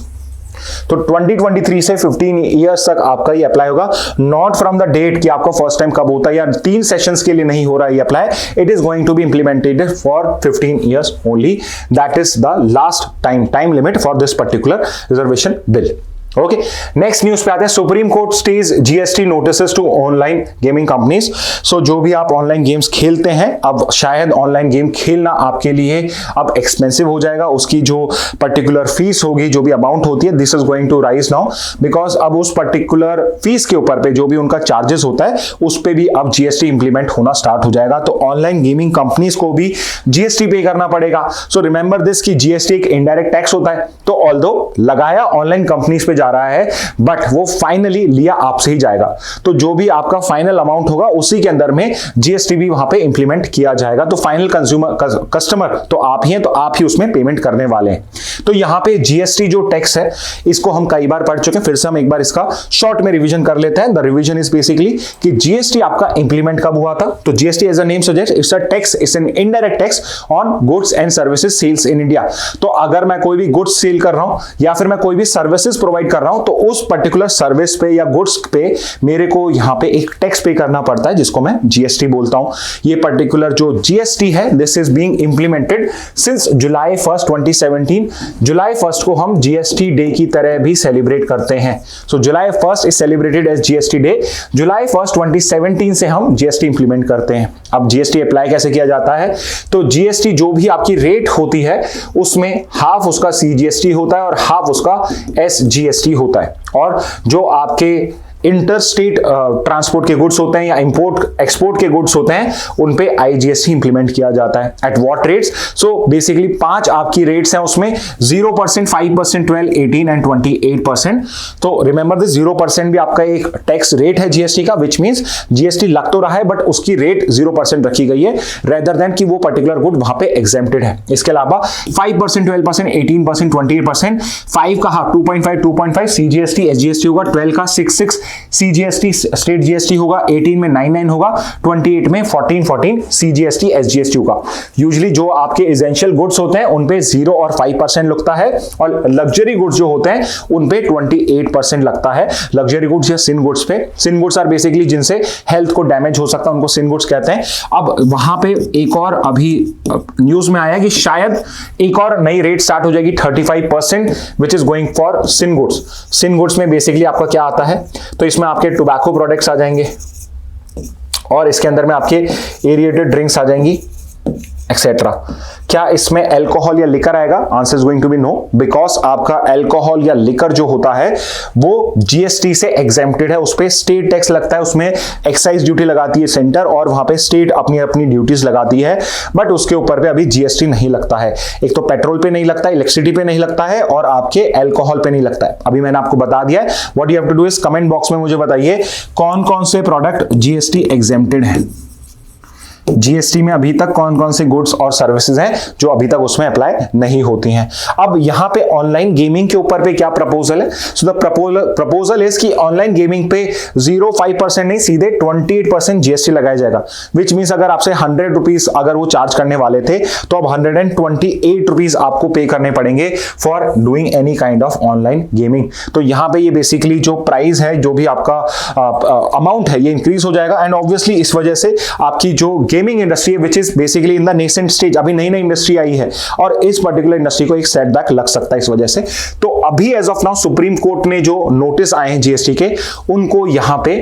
तो 2023 से 15 ईयर्स तक आपका ये अप्लाई होगा, नॉट फ्रॉम द डेट कि आपका फर्स्ट टाइम कब होता है या 3 सेशंस के लिए नहीं हो रहा है ये apply, it is going to be implemented for 15 years only. That is the last time limit for this particular reservation bill. Okay, next news पे आते हैं। Supreme court stays GST notices to online gaming companies. So जो भी आप ऑनलाइन गेम्स खेलते हैं, अब शायद ऑनलाइन गेम खेलना आपके लिए अब एक्सपेंसिव हो जाएगा। उसकी जो पर्टिकुलर फीस होगी, जो भी अमाउंट होती है, this is going to rise now, because अब उस पर्टिकुलर फीस के ऊपर पे जो भी उनका चार्जेस होता है उस पे भी अब जीएसटी इंप्लीमेंट होना स्टार्ट हो जाएगा। तो ऑनलाइन गेमिंग कंपनीज को भी जीएसटी पे करना पड़ेगा। सो रिमेंबर दिस कि जीएसटी एक इनडायरेक्ट टैक्स होता है, तो ऑल्दो लगाया ऑनलाइन कंपनीज पे जा रहा है, बट वो फाइनली लिया आपसे ही जाएगा। तो जो भी आपका फाइनल अमाउंट होगा उसी के अंदर में जीएसटी भी वहां पे इंप्लीमेंट किया जाएगा। तो फाइनल कस्टमर तो आप ही हैं, तो आप ही उसमें पेमेंट करने वाले हैं। तो यहां पे जीएसटी जो टैक्स है, इसको हम कई बार पढ़ चुके हैं, फिर से हम एक बार इसका शॉर्ट में रिवीजन कर लेते हैं। द रिवीजन इज बेसिकली कि जीएसटी आपका इंप्लीमेंट कब हुआ था। तो GST as a name suggest, it's a tax, it's an indirect tax on goods and services sales in India. तो अगर मैं कोई भी गुड्स सेल कर रहा हूं या फिर मैं कोई भी सर्विसेज प्रोवाइड कर रहा हूं, तो उस पर्टिकुलर सर्विस पे या गुड्स पे मेरे को यहां पे एक टैक्स पे करना पड़ता है, जिसको मैं जीएसटी बोलता हूं। ये पर्टिकुलर जो जीएसटी है, this is being implemented since July 1st 2017। July 1st को हम जीएसटी डे की तरह भी सेलिब्रेट करते हैं। So July 1st is celebrated as GST day. July 1st 2017 से हम जीएसटी इंप्लीमेंट करते हैं। अब जीएसटी अप्लाई कैसे किया जाता है, तो जीएसटी जो भी आपकी रेट होती है उसमें हाफ उसका सीजीएसटी होता है और हाफ उसका एसजीएसटी होता है। और जो आपके इंटरस्टेट ट्रांसपोर्ट के गुड्स होते हैं या इंपोर्ट एक्सपोर्ट के गुड्स होते हैं, उन पे आईजीएसटी इंप्लीमेंट किया जाता है। At what rates, so basically 5 आपकी रेट्स हैं, उसमें 0%, 5%, 12%, 18% एंड 28%। तो रिमेंबर दिस, 0% भी आपका एक टैक्स रेट है जीएसटी का, विच मींस जीएसटी लग तो रहा है बट उसकी रेट 0% रखी गई है, रेदर देन कि वो पर्टिकुलर गुड वहां पे एग्जेम्प्टेड है। इसके अलावा 5%, 12%, 18%, 28%, 5 का 2.5, 2.5 सीजीएसटी एसजीएसटी होगा, 12 का 6.6 सीजीएसटी स्टेट जीएसटी होगा, 18 में 9.9 होगा, 28 में 14.14 सीजीएसटी एसजीएसटी होगा। यूजुअली जो आपके एसेंशियल गुड्स होते हैं उन पे 0 और 5% लगता है, और लग्जरी गुड्स जो होते हैं उन पे 28% लगता है। लग्जरी गुड्स या सिन गुड्स पे, सिन गुड्स आर बेसिकली जिनसे हेल्थ को डैमेज हो सकता है, उनको सिन गुड्स कहते हैं। अब वहां पे एक और अभी न्यूज में आया कि शायद एक और नई रेट स्टार्ट हो जाएगी, 35%, which is going for sin goods. Sin goods में बेसिकली आपका क्या आता है, तो इसमें आपके टोबैको प्रोडक्ट्स आ जाएंगे और इसके अंदर में आपके एरिएटेड ड्रिंक्स आ जाएंगी एक्सेट्रा। क्या इसमें अल्कोहल या लिकर आएगा? Answer is going to be no, because आपका अल्कोहल या लिकर जो होता है वो जीएसटी से एग्जेम्प्टेड है। उस पे स्टेट टैक्स लगता है, उसमें एक्साइज ड्यूटी लगाती है सेंटर, और वहां पे स्टेट अपनी अपनी ड्यूटीज लगाती है, बट उसके ऊपर पे अभी जीएसटी नहीं लगता है। एक तो पेट्रोल पे नहीं लगता है, इलेक्ट्रिसिटी पे नहीं लगता है, और आपके अल्कोहल पे नहीं लगता है। अभी मैंने आपको बता दिया है। What you have to do is comment box में मुझे बताइए कौन कौन से प्रोडक्ट जीएसटी एग्जेम्प्टेड है। जीएसटी में अभी तक कौन कौन से गुड्स और सर्विसेज हैं जो अभी तक उसमें अप्लाई नहीं होती हैं। अब यहां पे ऑनलाइन गेमिंग के ऊपर पे क्या प्रपोजल है? सो द प्रपोजल इज कि ऑनलाइन गेमिंग पे 0.5% नहीं, सीधे 28% जीएसटी लगाया जाएगा, विच मींस अगर आपसे 100 रुपीज अगर वो चार्ज करने वाले थे, तो अब 128 रुपीज आपको पे करने पड़ेंगे for doing any kind of online gaming. तो यहां पे ये बेसिकली जो प्राइस है, जो भी आपका अमाउंट है, ये इंक्रीज हो जाएगा, एंड ऑब्वियसली इस वजह से आपकी जो गेमिंग इंडस्ट्री है which is basically in the nascent stage, अभी नई नई इंडस्ट्री आई है और इस पर्टिकुलर इंडस्ट्री को एक सेटबैक लग सकता है इस वजह से। तो अभी as of now supreme court ने जो नोटिस आए हैं जीएसटी के, उनको यहां पे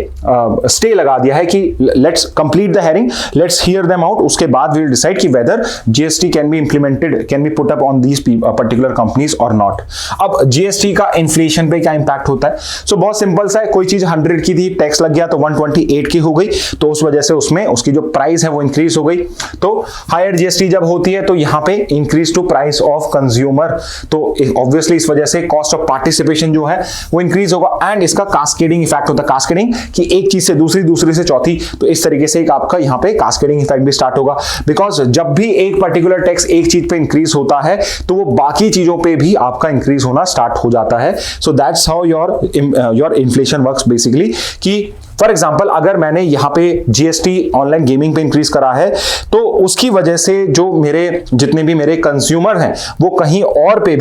स्टे लगा दिया है कि let's complete the hearing, let's hear them out, उसके बाद वी विल डिसाइड कि whether GST can be implemented, can be put up on these particular companies और नॉट। अब जीएसटी का इन्फ्लेशन पे क्या इंपैक्ट होता है? सो बहुत सिंपल सा है, कोई चीज 100 की थी, टैक्स लग गया तो 128 की हो गई, तो उस वजह से उसमें उसकी जो प्राइस है वो इंक्रीज हो गई। तो हायर जीएसटी जब होती है तो यहां पे increase to price of consumer, तो ऑब्वियसली इस वजह से कॉस्ट ऑफ पार्टिसिपेशन जो है वो इंक्रीज होगा एंड इसका कास्केडिंग इफेक्ट होता है। कास्केडिंग कि एक चीज से दूसरी, दूसरी से चौथी, तो इस तरीके से एक आपका यहां पे कास्केडिंग इफेक्ट भी स्टार्ट होगा। बिकॉज जब भी एक पर्टिकुलर टैक्स एक चीज पे इंक्रीज होता है तो वो बाकी चीजों पे भी आपका इंक्रीज होना स्टार्ट हो जाता है। So that's how your inflation works basically. कि फॉर एग्जाम्पल अगर मैंने यहाँ पे जीएसटी ऑनलाइन गेमिंग पे इंक्रीज करा है तो उसकी वजह से जो मेरे जितने भी मेरे कंज्यूमर हैं वो कहीं और पे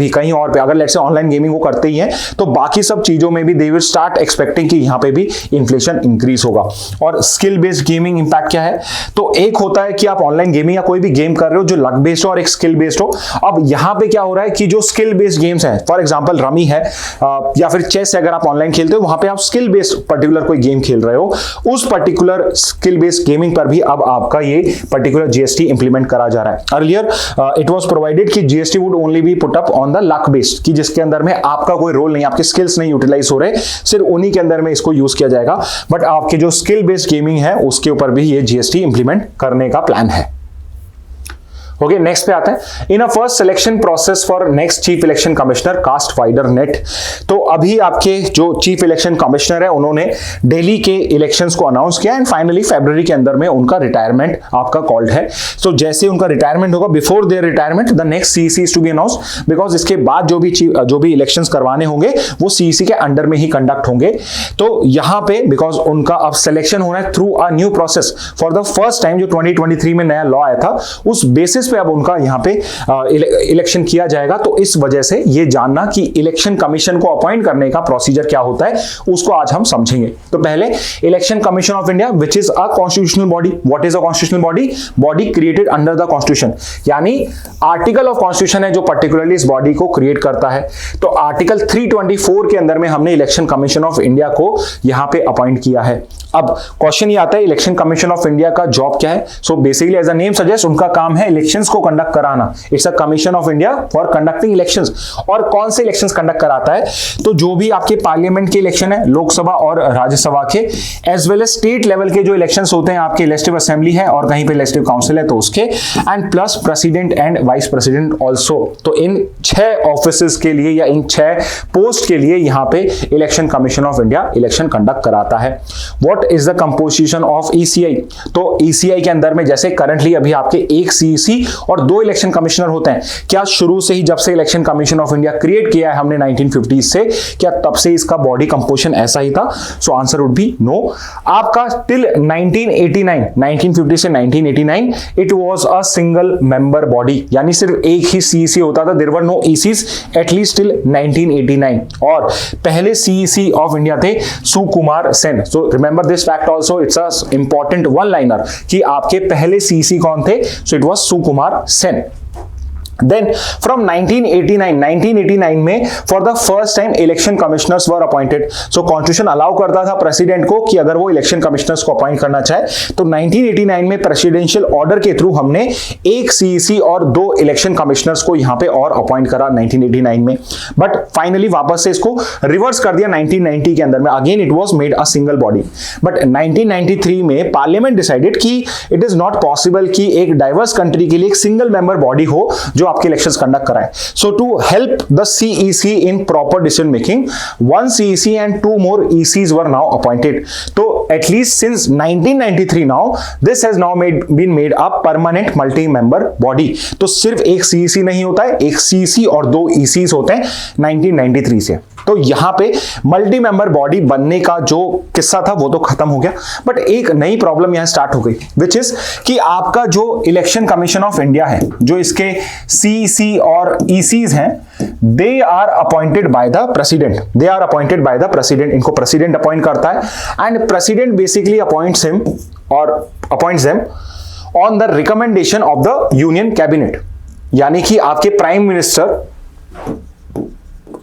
अगर लेट्स से ऑनलाइन गेमिंग वो करते ही हैं तो बाकी सब चीजों में भी दे विल स्टार्ट एक्सपेक्टिंग कि यहाँ पे भी इन्फ्लेशन इंक्रीज होगा। और स्किल बेस्ड गेमिंग इंपैक्ट क्या है? तो एक होता है कि आप ऑनलाइन गेमिंग या कोई भी गेम कर रहे हो जो लक बेस्ड हो और एक स्किल बेस्ड हो। अब यहाँ पे क्या हो रहा है कि जो स्किल बेस्ड गेम्स हैं, फॉर एग्जाम्पल रमी है या फिर चेस, अगर आप ऑनलाइन खेलते हो वहां पे आप स्किल बेस्ड पर्टिकुलर कोई गेम खेल रहे हो, उस पर्टिकुलर स्किल बेस्ड गेमिंग पर भी अब आपका ये पर्टिकुलर जीएसटी इंप्लीमेंट करा जा रहा है। अर्लियर इट वाज प्रोवाइडेड कि GST would only B put up on the luck based, कि जिसके अंदर में आपका कोई रोल नहीं, आपके स्किल्स नहीं यूटिलाइज हो रहे, सिर्फ उन्हीं के अंदर में इसको यूज किया जाएगा। बट आपके जो स्किल बेस्ड गेमिंग है उसके ऊपर भी ये जीएसटी इंप्लीमेंट करने का प्लान है। ओके, नेक्स्ट पे आते हैं। In a first selection process for next chief election commissioner cast wider net. तो अभी आपके जो चीफ इलेक्शन कमिश्नर है उन्होंने दिल्ली के इलेक्शंस को अनाउंस किया एंड फाइनली फरवरी के अंदर में उनका रिटायरमेंट आपका कॉल्ड है। सो जैसे उनका रिटायरमेंट होगा, before their retirement the next CEC is to be announce, because इसके बाद जो भी इलेक्शंस करवाने होंगे वो सीईसी के अंडर में ही कंडक्ट होंगे। तो यहां पे बिकॉज उनका अब सिलेक्शन होना है through a new process for the first time, जो 2023 में नया लॉ आया था उस बेसिस पे अब उनका यहां पे इलेक्शन किया जाएगा। तो इस वजह से ये जानना कि इलेक्शन कमीशन को अपॉइंट करने का प्रोसीजर क्या होता है उसको आज हम समझेंगे। तो पहले election commission of India which is a constitutional body. What is a constitutional body? Body created under the constitution, यानी आर्टिकल ऑफ कॉन्स्टिट्यूशन है जो पर्टिकुलरली इस बॉडी को क्रिएट करता है। तो आर्टिकल 324 के अंदर में हमने इलेक्शन कमीशन ऑफ इंडिया को यहां पे अपॉइंट किया है। अब क्वेश्चन ये आता है इलेक्शन कमीशन ऑफ इंडिया का जॉब क्या है? So basically as a name suggest उनका काम है इलेक्शंस को कंडक्ट कराना। It's a commission of India for conducting elections. और कौन से इलेक्शंस कंडक्ट कराता है? तो जो भी आपके पार्लियामेंट के इलेक्शन है, लोकसभा और राज्यसभा के, as well as state level के जो इलेक्शंस होते हैं, आपके लेजिस्लेटिव असेंबली है और कहीं पे लेजिस्लेटिव काउंसिल है तो उसके, and plus president and vice president also. तो इन 6 ऑफिसेस के लिए या इन 6 पोस्ट के लिए यहां पे election commission of India election conduct कराता है। What is the composition of ECI? तो ईसीआई के अंदर में जैसे करंटली अभी आपके एक सीईसी और 2 इलेक्शन कमिश्नर होते हैं, क्या शुरू से ही जब से election commission of India create किया है हमने 1950 से, क्या तब से इसका बॉडी कंपोजिशन ऐसा ही था? So answer would be no. आपका टिल 1950 से 1989 it was a single member body, यानी सिर्फ एक ही सीईसी होता था। There were no ECs at least till 1989। और पहले सीईसी ऑफ इंडिया थे Sukumar Sen. So remember this fact also, it's a important one liner कि आपके पहले सीईसी कौन थे? So it was Sukumar Sen. Then from 1989 में for the first time election commissioners were appointed. So constitution allow करता था प्रेसिडेंट को कि अगर वो इलेक्शन कमिश्नर्स को अपॉइंट करना चाहे तो 1989 में प्रेसिडेंशियल ऑर्डर के थ्रू हमने एक सीईसी और 2 इलेक्शन कमिश्नर्स को यहां पे और अपॉइंट करा 1989 में। बट फाइनली वापस से इसको रिवर्स कर दिया 1990 के अंदर में। Again it was made a single body. But 1993 में पार्लियामेंट डिसाइडेड कि इट इज नॉट पॉसिबल कि एक डाइवर्स कंट्री के लिए एक सिंगल मेंबर बॉडी हो जो आपके इलेक्शंस कंडक्ट कराए। So to help the CEC in proper decision making, 1 CEC and 2 more ECs were now appointed. तो at least since 1993 now this has now been made a permanent multi member body. तो सिर्फ एक सीईसी नहीं होता है, एक सीईसी और 2 ईसीज होते हैं 1993 से। तो यहां पे मल्टी मेंबर बॉडी बनने का जो किस्सा था वो तो खत्म हो गया, बट एक नई प्रॉब्लम यहां स्टार्ट हो गई, विच इज कि आपका जो इलेक्शन कमीशन ऑफ इंडिया है, जो इसके सीईसी और ईसीज हैं, they are appointed by the president. They are appointed by the president. इनको प्रेसिडेंट अपॉइंट करता है and president basically appoints him और appoints them. On the recommendation of the union cabinet, यानी कि आपके प्राइम मिनिस्टर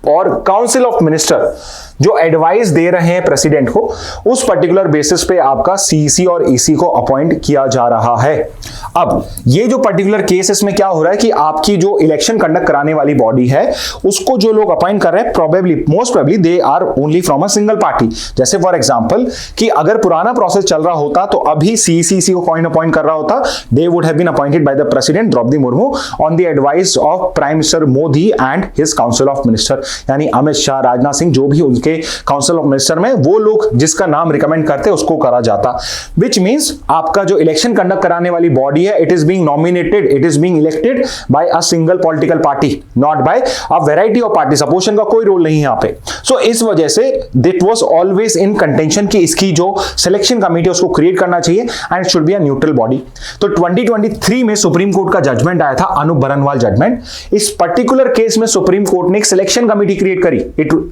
और काउंसिल ऑफ मिनिस्टर जो एडवाइस दे रहे हैं प्रेसिडेंट को, उस पर्टिकुलर बेसिस पे आपका सीसी और ईसी को अपॉइंट किया जा रहा है। अब ये जो पर्टिकुलर केस इसमें क्या हो रहा है कि आपकी जो इलेक्शन कंडक्ट कराने वाली बॉडी है उसको जो लोग अपॉइंट कर रहे हैं probably most probably they are only from a single party. जैसे फॉर एग्जांपल कि अगर पुराना प्रोसेस चल रहा होता तो अभी सीसीसी को कौन अपॉइंट कर रहा होता, they would have been appointed by the president Draupadi Murmu on the advice of prime minister Modi and his council of minister, यानी अमित शाह, राजनाथ सिंह, जो भी उनके काउंसिल ऑफ मिनिस्टर में वो लोग जिसका नाम रिकमेंड करते उसको करा जाता। विच मींस आपका जो इलेक्शन कंडक्ट कराने वाली बॉडी है, it is being nominated, it is being elected by a single political party, not by a variety of parties. Opposition का कोई रोल नहीं है यहां पे। सो इस वजह से that was always in contention कि इसकी जो सिलेक्शन कमेटी उसको क्रिएट करना चाहिए and it should be a neutral body. तो 2023 में सुप्रीम कोर्ट का जजमेंट आया था, अनूप बरनवाल जजमेंट। इस पर्टिकुलर केस में सुप्रीम कोर्ट ने एक सिलेक्शन कमेटी क्रिएट करी।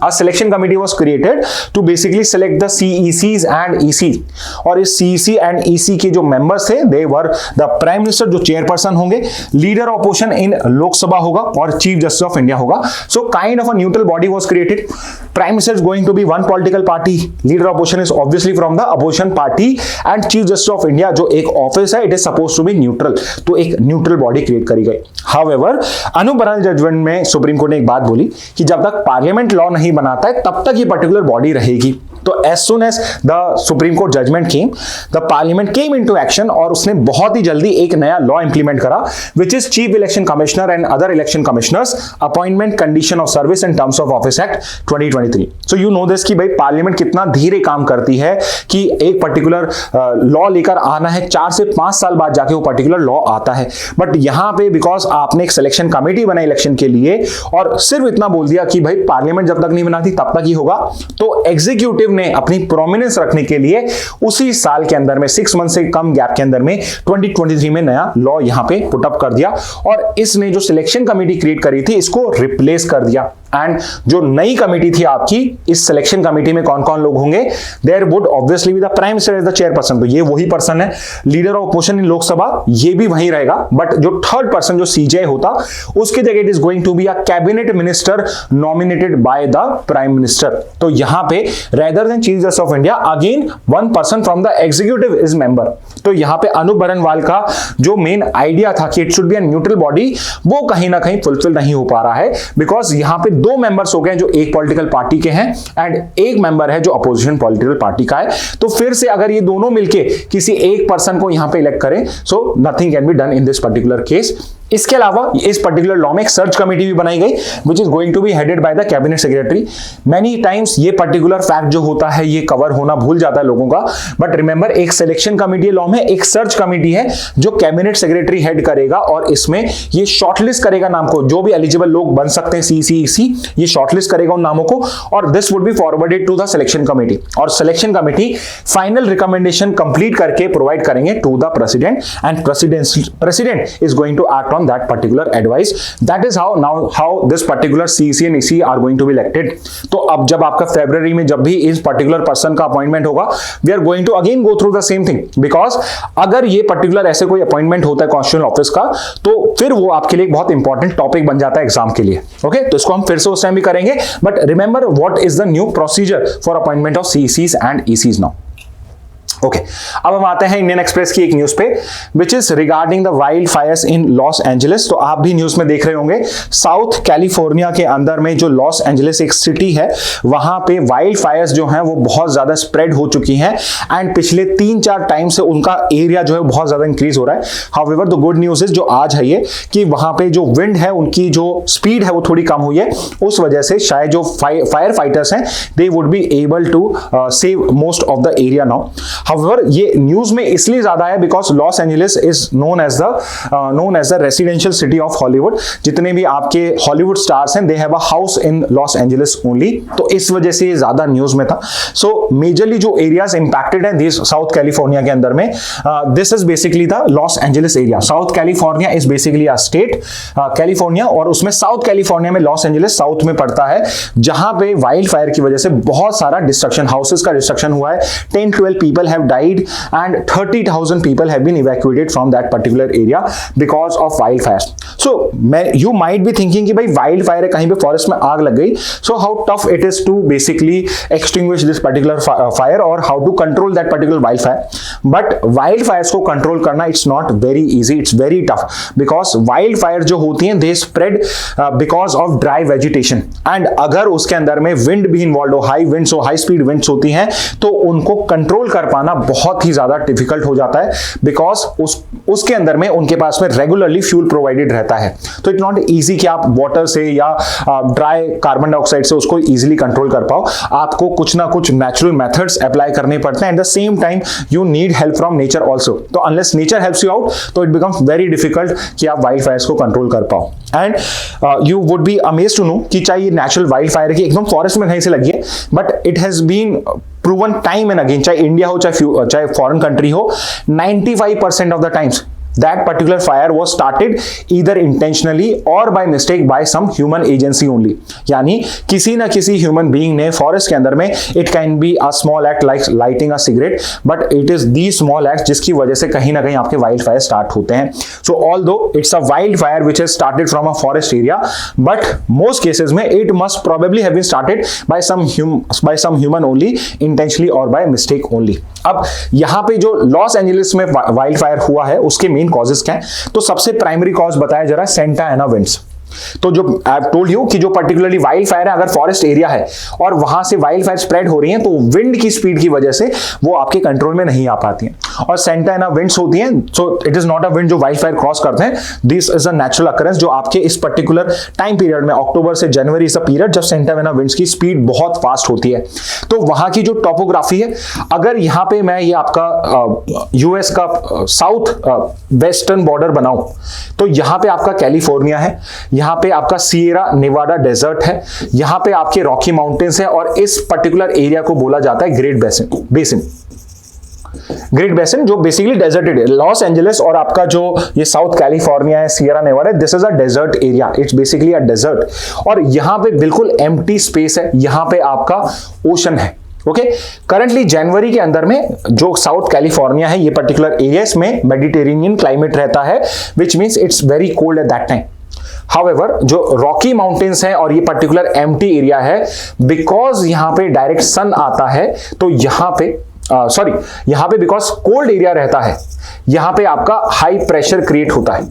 A selection committee was created to basically select the CECs and EC, और इस CEC and EC के जो members थे they were the Prime Minister जो chairperson होंगे, leader of opposition in Lok Sabha होगा और Chief Justice of India होगा। So kind of a neutral body was created. Prime Minister is going to be one political party, leader of opposition is obviously from the opposition party and Chief Justice of India जो एक ऑफिस है it is supposed to be neutral, तो एक न्यूट्रल बॉडी क्रिएट करी गई। However, अनूप बरनवाल जजमेंट में सुप्रीम कोर्ट ने एक बात बोली कि जब तक पार्लियामेंट लॉ नहीं बनाता है तब तक ये पर्टिकुलर बॉडी रहेगी। तो as soon as the supreme court judgement came, the parliament came into action और उसने बहुत ही जल्दी एक नया लॉ इंप्लीमेंट करा which is chief election commissioner and other election commissioners appointment condition of service and terms of office act 2023। So you know this कि भाई पार्लियामेंट कितना धीरे काम करती है कि एक पर्टिकुलर लॉ लेकर आना है, 4 से 5 साल बाद जाके वो पर्टिकुलर लॉ आता है। बट यहां पे बिकॉज आपने एक सिलेक्शन कमेटी बनाई इलेक्शन के लिए और सिर्फ इतना बोल दिया कि भाई पार्लियामेंट जब तक नहीं बनाती तब तक ही होगा, तो एग्जीक्यूटिव ने अपनी प्रोमिनेंस रखने के लिए उसी साल के अंदर में 6 मंथ से कम गैप के अंदर में 2023 में नया लॉ यहां पे पुट अप कर दिया और इसने जो सिलेक्शन कमेटी क्रिएट करी थी इसको रिप्लेस कर दिया। एंड जो नई कमेटी थी आपकी, इस सिलेक्शन कमेटी में कौन कौन लोग होंगे, there would obviously be the prime minister as the chairperson, तो ये वही पर्सन है। Leader of opposition in Lok Sabha ये भी वही रहेगा, बट जो थर्ड पर्सन जो सीजे होता उसकी जगह it is going to be a cabinet minister nominated by the prime minister. तो यहां पे rather than chief justice of India again one person from the executive is member. तो यहां पे अनूप बरनवाल का जो मेन आइडिया था कि it should be a neutral body, वो कहीं ना कहीं फुलफिल नहीं हो पा रहा है बिकॉज यहां पे 2 मेंबर्स हो गए जो एक पॉलिटिकल पार्टी के हैं एंड एक मेंबर है जो अपोजिशन पॉलिटिकल पार्टी का है। तो फिर से अगर ये दोनों मिलके किसी एक पर्सन को यहां पे इलेक्ट करें, so nothing can be done in this particular case. इसके अलावा इस पर्टिकुलर लॉ में एक सर्च कमेटी भी बनाई गई which is going to be headed by the cabinet secretary. Many times ये पर्टिकुलर फैक्ट जो होता है ये कवर होना भूल जाता है लोगों का, बट रिमेंबर एक सिलेक्शन कमेटी लॉ में एक सर्च कमेटी है जो कैबिनेट सेक्रेटरी हेड करेगा और इसमें ये शॉर्टलिस्ट करेगा नाम को, जो भी एलिजिबल लोग बन सकते हैं सीसीईसी, ये शॉर्टलिस्ट करेगा उन नामों को और this would be forwarded to the selection committee और selection committee final recommendation complete करके प्रोवाइड करेंगे to the president and president is going to act on that particular advice. That is how this particular CEC and EC are going to be elected. तो अब जब आपका फरवरी में जब भी इस पर्टिकुलर पर्सन का अपॉइंटमेंट होगा, we are going to again go through the same thing because अगर ये पर्टिकुलर ऐसे कोई अपॉइंटमेंट होता है कॉन्स्टिट्यूशनल ऑफिस का, तो फिर वो आपके लिए एक बहुत इंपॉर्टेंट टॉपिक बन जाता है एग्जाम के लिए। ओके, तो इसको हम फिर से उस टाइम भी करेंगे, but remember what is the new procedure for appointment of CECs and ECs now. Okay, अब हम आते हैं इंडियन एक्सप्रेस की एक न्यूज पे which is regarding the wild Fyers in Los Angeles. तो आप भी न्यूज में देख रहे होंगे, साउथ कैलिफोर्निया के अंदर में जो लॉस एंजलिस एक सिटी है, वहां पे वाइल्ड फायर्स जो हैं वो बहुत ज्यादा स्प्रेड हो चुकी हैं एंड पिछले 3-4 टाइम से उनका एरिया जो है बहुत ज्यादा इंक्रीज हो रहा है। However the good news is जो आज है ये कि वहां पे जो विंड है उनकी जो स्पीड है वो थोड़ी कम हुई है, उस वजह से शायद जो फायर फाइटर्स हैं they would be able to save most of the area now. However, ये न्यूज में इसलिए ज्यादा है because Los Angeles is known as the residential city of Hollywood. जितने भी आपके हॉलीवुड स्टार्स हैं they have a house in Los Angeles only, तो इस वजह से ये ज्यादा न्यूज में था। सो मेजरली जो एरियाज इंपैक्टेड हैं दिस साउथ कैलिफोर्निया के अंदर में, this is basically the Los Angeles area. South California is basically a state California और उसमें साउथ कैलिफोर्निया में लॉस एंजलिस साउथ में पड़ता है, जहां पे वाइल्ड फायर की वजह से बहुत सारा डिस्ट्रक्शन, हाउसेस का डिस्ट्रक्शन हुआ है। 10-12 people have have died and 30,000 people have been evacuated from that particular area because of wildfires. So you might be thinking कि भाई wildfire है, कहीं पे forest में आग लग गई, so how tough it is to basically extinguish this particular fire or how to control that particular wildfire. But wildfires को control करना it's not very easy, it's very tough because wildfire जो होती हैं they spread because of dry vegetation and अगर उसके अंदर में wind भी involved हो, high winds हो, high speed winds होती हैं, तो उनको कंट्रोल कर पाना बहुत ही ज्यादा डिफिकल्ट हो जाता है बिकॉज उसके अंदर में उनके पास में रेगुलरली फ्यूल प्रोवाइडेड रहता है. तो इट्स नॉट इजी कि आप वाटर से या ड्राई कार्बन डाइऑक्साइड से उसको इजीली कंट्रोल कर पाओ. आपको कुछ ना कुछ नेचुरल मेथड्स अप्लाई करने पड़ते हैं. At the same time you need help from nature also. तो unless nature helps you out तो इट बिकम्स वेरी डिफिकल्ट कि आप वाइल्ड फायर्स को कंट्रोल कर पाओ. And you would be amazed to know कि चाहे ये नेचुरल वाइल्ड फायर की एकदम फॉरेस्ट में कहीं से लगी है, but it has been proven time and again, चाहे इंडिया हो चाहे फॉरेन कंट्री हो, 95% of the times that particular fire was started either intentionally or by mistake by some human agency only. यानी किसी ना किसी human being ने forest के अंदर में, it can be a small act like lighting a cigarette, but it is these small acts जिसकी वजह से कहीं ना कहीं आपके wildfire start होते हैं. So although it's a wildfire which has started from a forest area, but most cases में it must probably have been started by some human only, intentionally or by mistake only. अब यहाँ पे जो लॉस एंजलिस में वाइल्डफायर हुआ है उसके मेन कॉजेस क्या है? तो सबसे प्राइमरी कॉज बताया जा रहा है सेंटा एना विंड्स. तो जो आई हैव टोल्ड यू कि जो पर्टिकुलरली वाइल्ड फायर है, अगर फॉरेस्ट एरिया है और वहां से वाइल्ड फायर स्प्रेड हो रही है, तो विंड की स्पीड की वजह से वो आपके कंट्रोल में नहीं आ पाती हैं. और सेंटा एना विंड्स होती हैं, सो it is not a wind जो वाइल्ड फायर क्रॉस करते हैं. This is a natural occurrence जो आपके इस पर्टिकुलर टाइम पीरियड में, अक्टूबर से जनवरी इज अ पीरियड जब सेंटा एना विंड्स की स्पीड बहुत फास्ट होती है. तो वहां की जो टोपोग्राफी है, अगर यहां पे मैं ये आपका यूएस का साउथ वेस्टर्न बॉर्डर बनाऊं, तो यहां पे आपका कैलिफोर्निया है, यहां पे आपका सिएरा नेवाडा डेजर्ट है, यहां पे आपके रॉकी माउंटेन्स है, और इस पर्टिकुलर एरिया को बोला जाता है ग्रेट बेसिन. ग्रेट बेसिन जो बेसिकली डेजर्टेड है. लॉस एंजलिस और आपका जो ये साउथ कैलिफोर्निया है, Sierra Nevada, this is a desert area, it's basically a desert. और यहां पे बिल्कुल एम्प्टी स्पेस है, यहां पे आपका ओशन है. ओके, करंटली जनवरी के अंदर में जो साउथ कैलिफोर्निया है, ये पर्टिकुलर एरियाज में मेडिटेरेनियन क्लाइमेट रहता है, which means it's very cold at that time. However जो रॉकी माउंटेन्स हैं और ये पर्टिकुलर एम्प्टी एरिया है, बिकॉज यहां पे डायरेक्ट सन आता है, तो यहां पे यहां पे बिकॉज कोल्ड एरिया रहता है, यहां पे आपका हाई प्रेशर क्रिएट होता है.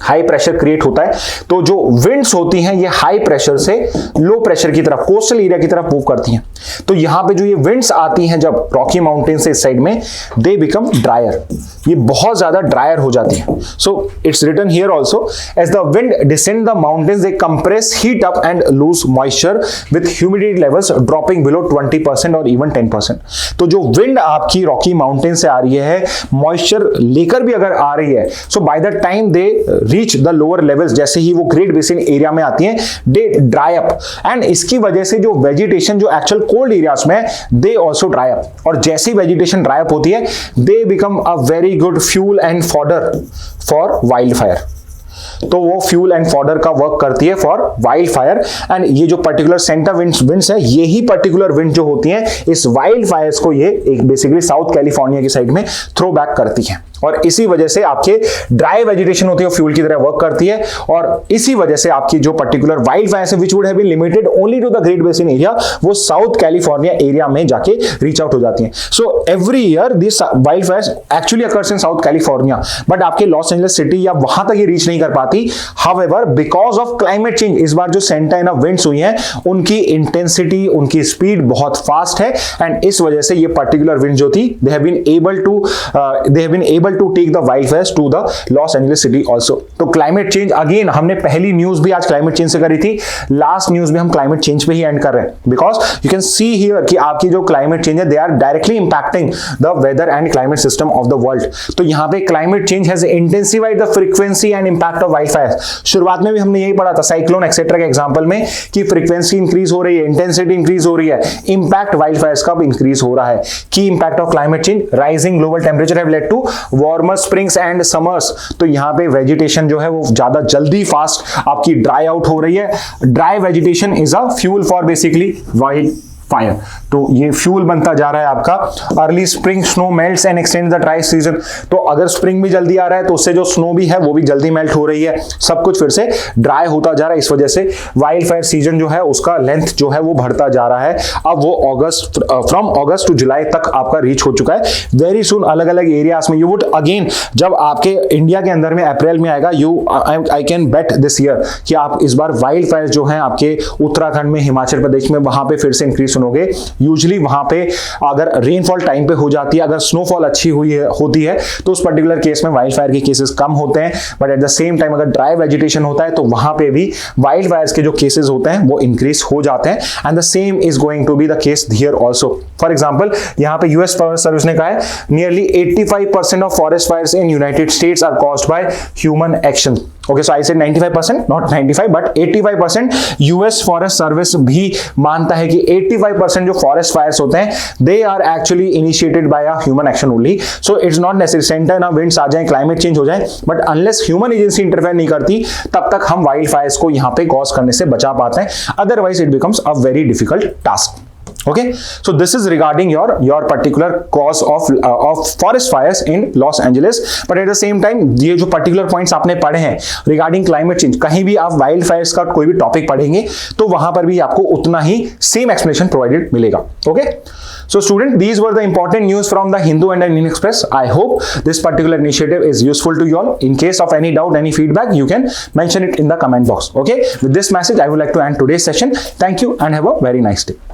हाई प्रेशर क्रिएट होता है, तो जो विंड्स होती हैं ये हाई प्रेशर से लो प्रेशर की तरफ, कोस्टल एरिया की तरफ मूव करती हैं. तो यहां पे जो ये विंड्स आती हैं जब रॉकी माउंटेन से इस साइड में, दे बिकम ड्रायर, ये बहुत ज्यादा ड्रायर हो जाती हैं. So it's written here also, as the wind descend the mountains they compress heat up and lose moisture with humidity levels dropping below 20% और इवन 10%. तो जो विंड आपकी रॉकी माउंटेन से आ रही है, मॉइस्चर लेकर भी अगर आ रही है, so by the time they reach the lower levels, जैसे ही वो ग्रेट बेसिन एरिया में आती हैं, दे ड्राई अप, एंड इसकी वजह से जो वेजिटेशन जो एक्चुअल कोल्ड एरियाज में, दे आल्सो ड्राई अप. और जैसी वेजिटेशन ड्राई अप होती है, they become a very good fuel and fodder for wild fire. तो वो फ्यूल एंड फॉडर का वर्क करती है फॉर वाइल्ड फायर. एंड ये जो पर्टिकुलर सेंटर विंड्स है, यही पर्टिकुलर विंड जो होती हैं इस वाइल्ड फायर्स को ये एक बेसिकली साउथ कैलिफोर्निया की साइड में थ्रो बैक करती है. और इसी वजह से आपके ड्राई वेजिटेशन होती है, फ्यूल की तरह वर्क करती है, और इसी वजह से आपकी जो पर्टिकुलर वाइल्ड फायर है, which would have been limited only to the great basin area, वो साउथ कैलिफोर्निया एरिया में जाके रीच आउट हो जाती हैं. So every year this wild fires actually occurs in south California, but आपके लॉस एंजलिस सिटी या वहां तक ये रीच नहीं कर पाती. However because of climate change, इस बार जो सेंटा एना विंड्स हुई हैं, उनकी इंटेंसिटी, उनकी स्पीड बहुत फास्ट है, एंड इस वजह से ये पर्टिकुलर विंड जो थी, they have been able to take the wildfires to the Los Angeles city also. तो क्लाइमेट चेंज, अगेन हमने पहली न्यूज भी आज क्लाइमेट चेंज से करी थी, लास्ट न्यूज भी हम क्लाइमेट चेंज पे ही एंड कर रहे हैं, because you can see here कि आपकी जो क्लाइमेट चेंज है, they are directly impacting the weather and climate system of the world. तो यहां पे climate change has intensified the frequency and impact of wildfires. शुरुआत में भी हमने यही पढ़ा था साइक्लोन एक्सेट्रा के एग्जांपल में, कि फ्रीक्वेंसी इंक्रीज हो रही है, इंटेंसिटी इंक्रीज हो रही है, इंपैक्ट वाइल्डफायर्स का भी इंक्रीज हो रहा है. की impact of climate change, rising global temperature have led to warmer springs and summers. तो यहां पे वेजिटेशन जो है वो ज्यादा जल्दी फास्ट आपकी ड्राई आउट हो रही है. Dry vegetation is a fuel for basically fire. तो ये फ्यूल बनता जा रहा है आपका। Early spring snow melts and extend the dry season. तो अगर स्प्रिंग भी जल्दी आ रहा है तो उससे जो स्नो भी है वो भी जल्दी मेल्ट हो रही है, सब कुछ फिर से ड्राई होता जा रहा है। इस वजह से वाइल्ड फायर सीजन जो है उसका लेंथ जो है वो बढ़ता जा रहा है। अब वो अगस्त, फ्रॉम अगस्त टू जुलाई तक आपका रीच हो चुका है। वेरी सुन अलग अलग एरियाज में यू वुड अगेन, जब आपके इंडिया के अंदर में अप्रैल में आएगा, I can bet this year कि आप इस बार वाइल्ड फायर जो है आपके उत्तराखंड में, हिमाचल प्रदेश में, वहां पे फिर से इंक्रीज सुनोगे। यूजुअली वहां पे अगर रेनफॉल टाइम पे हो जाती है, अगर स्नोफॉल अच्छी होती है तो उस पर्टिकुलर केस में वाइल्ड फायर के केसेस कम होते हैं। But at the same time अगर ड्राई वेजिटेशन होता है तो वहां पे भी वाइल्ड फायर्स के जो केसेस होते हैं वो इंक्रीज हो जाते हैं। And the same is going to be the case here also. For example यहाँ पे यूएस फॉरेस्ट सर्विस ने कहा है nearly 85% of forest fires in United States are caused by human action. Okay, so I said 95%, not 95 but 85%। US forest service भी मानता है कि 85% जो फॉरेस्ट फायर्स होते हैं they are actually initiated by a human action only. So it's not necessary Santa Ana winds आ जाए, क्लाइमेट चेंज हो जाए, but unless human agency interfere नहीं करती तब तक हम वाइल्ड फायर्स को यहाँ पे कॉज करने से बचा पाते हैं। Otherwise it becomes a very difficult task. Okay, so this is regarding your particular cause of forest fires in Los Angeles. But at the same time, ये जो particular points आपने पढ़े हैं regarding climate change, कहीं भी आप wild fires का कोई भी टॉपिक पढ़ेंगे तो वहां पर भी आपको उतना ही same explanation provided मिलेगा। Okay, so student, these were the important news from the Hindu and Indian Express. I hope this particular initiative is useful to you all. In case of any doubt, any feedback, you can mention it in the comment box. Okay, with this message, I would like to end today's session. Thank you and have a very nice day.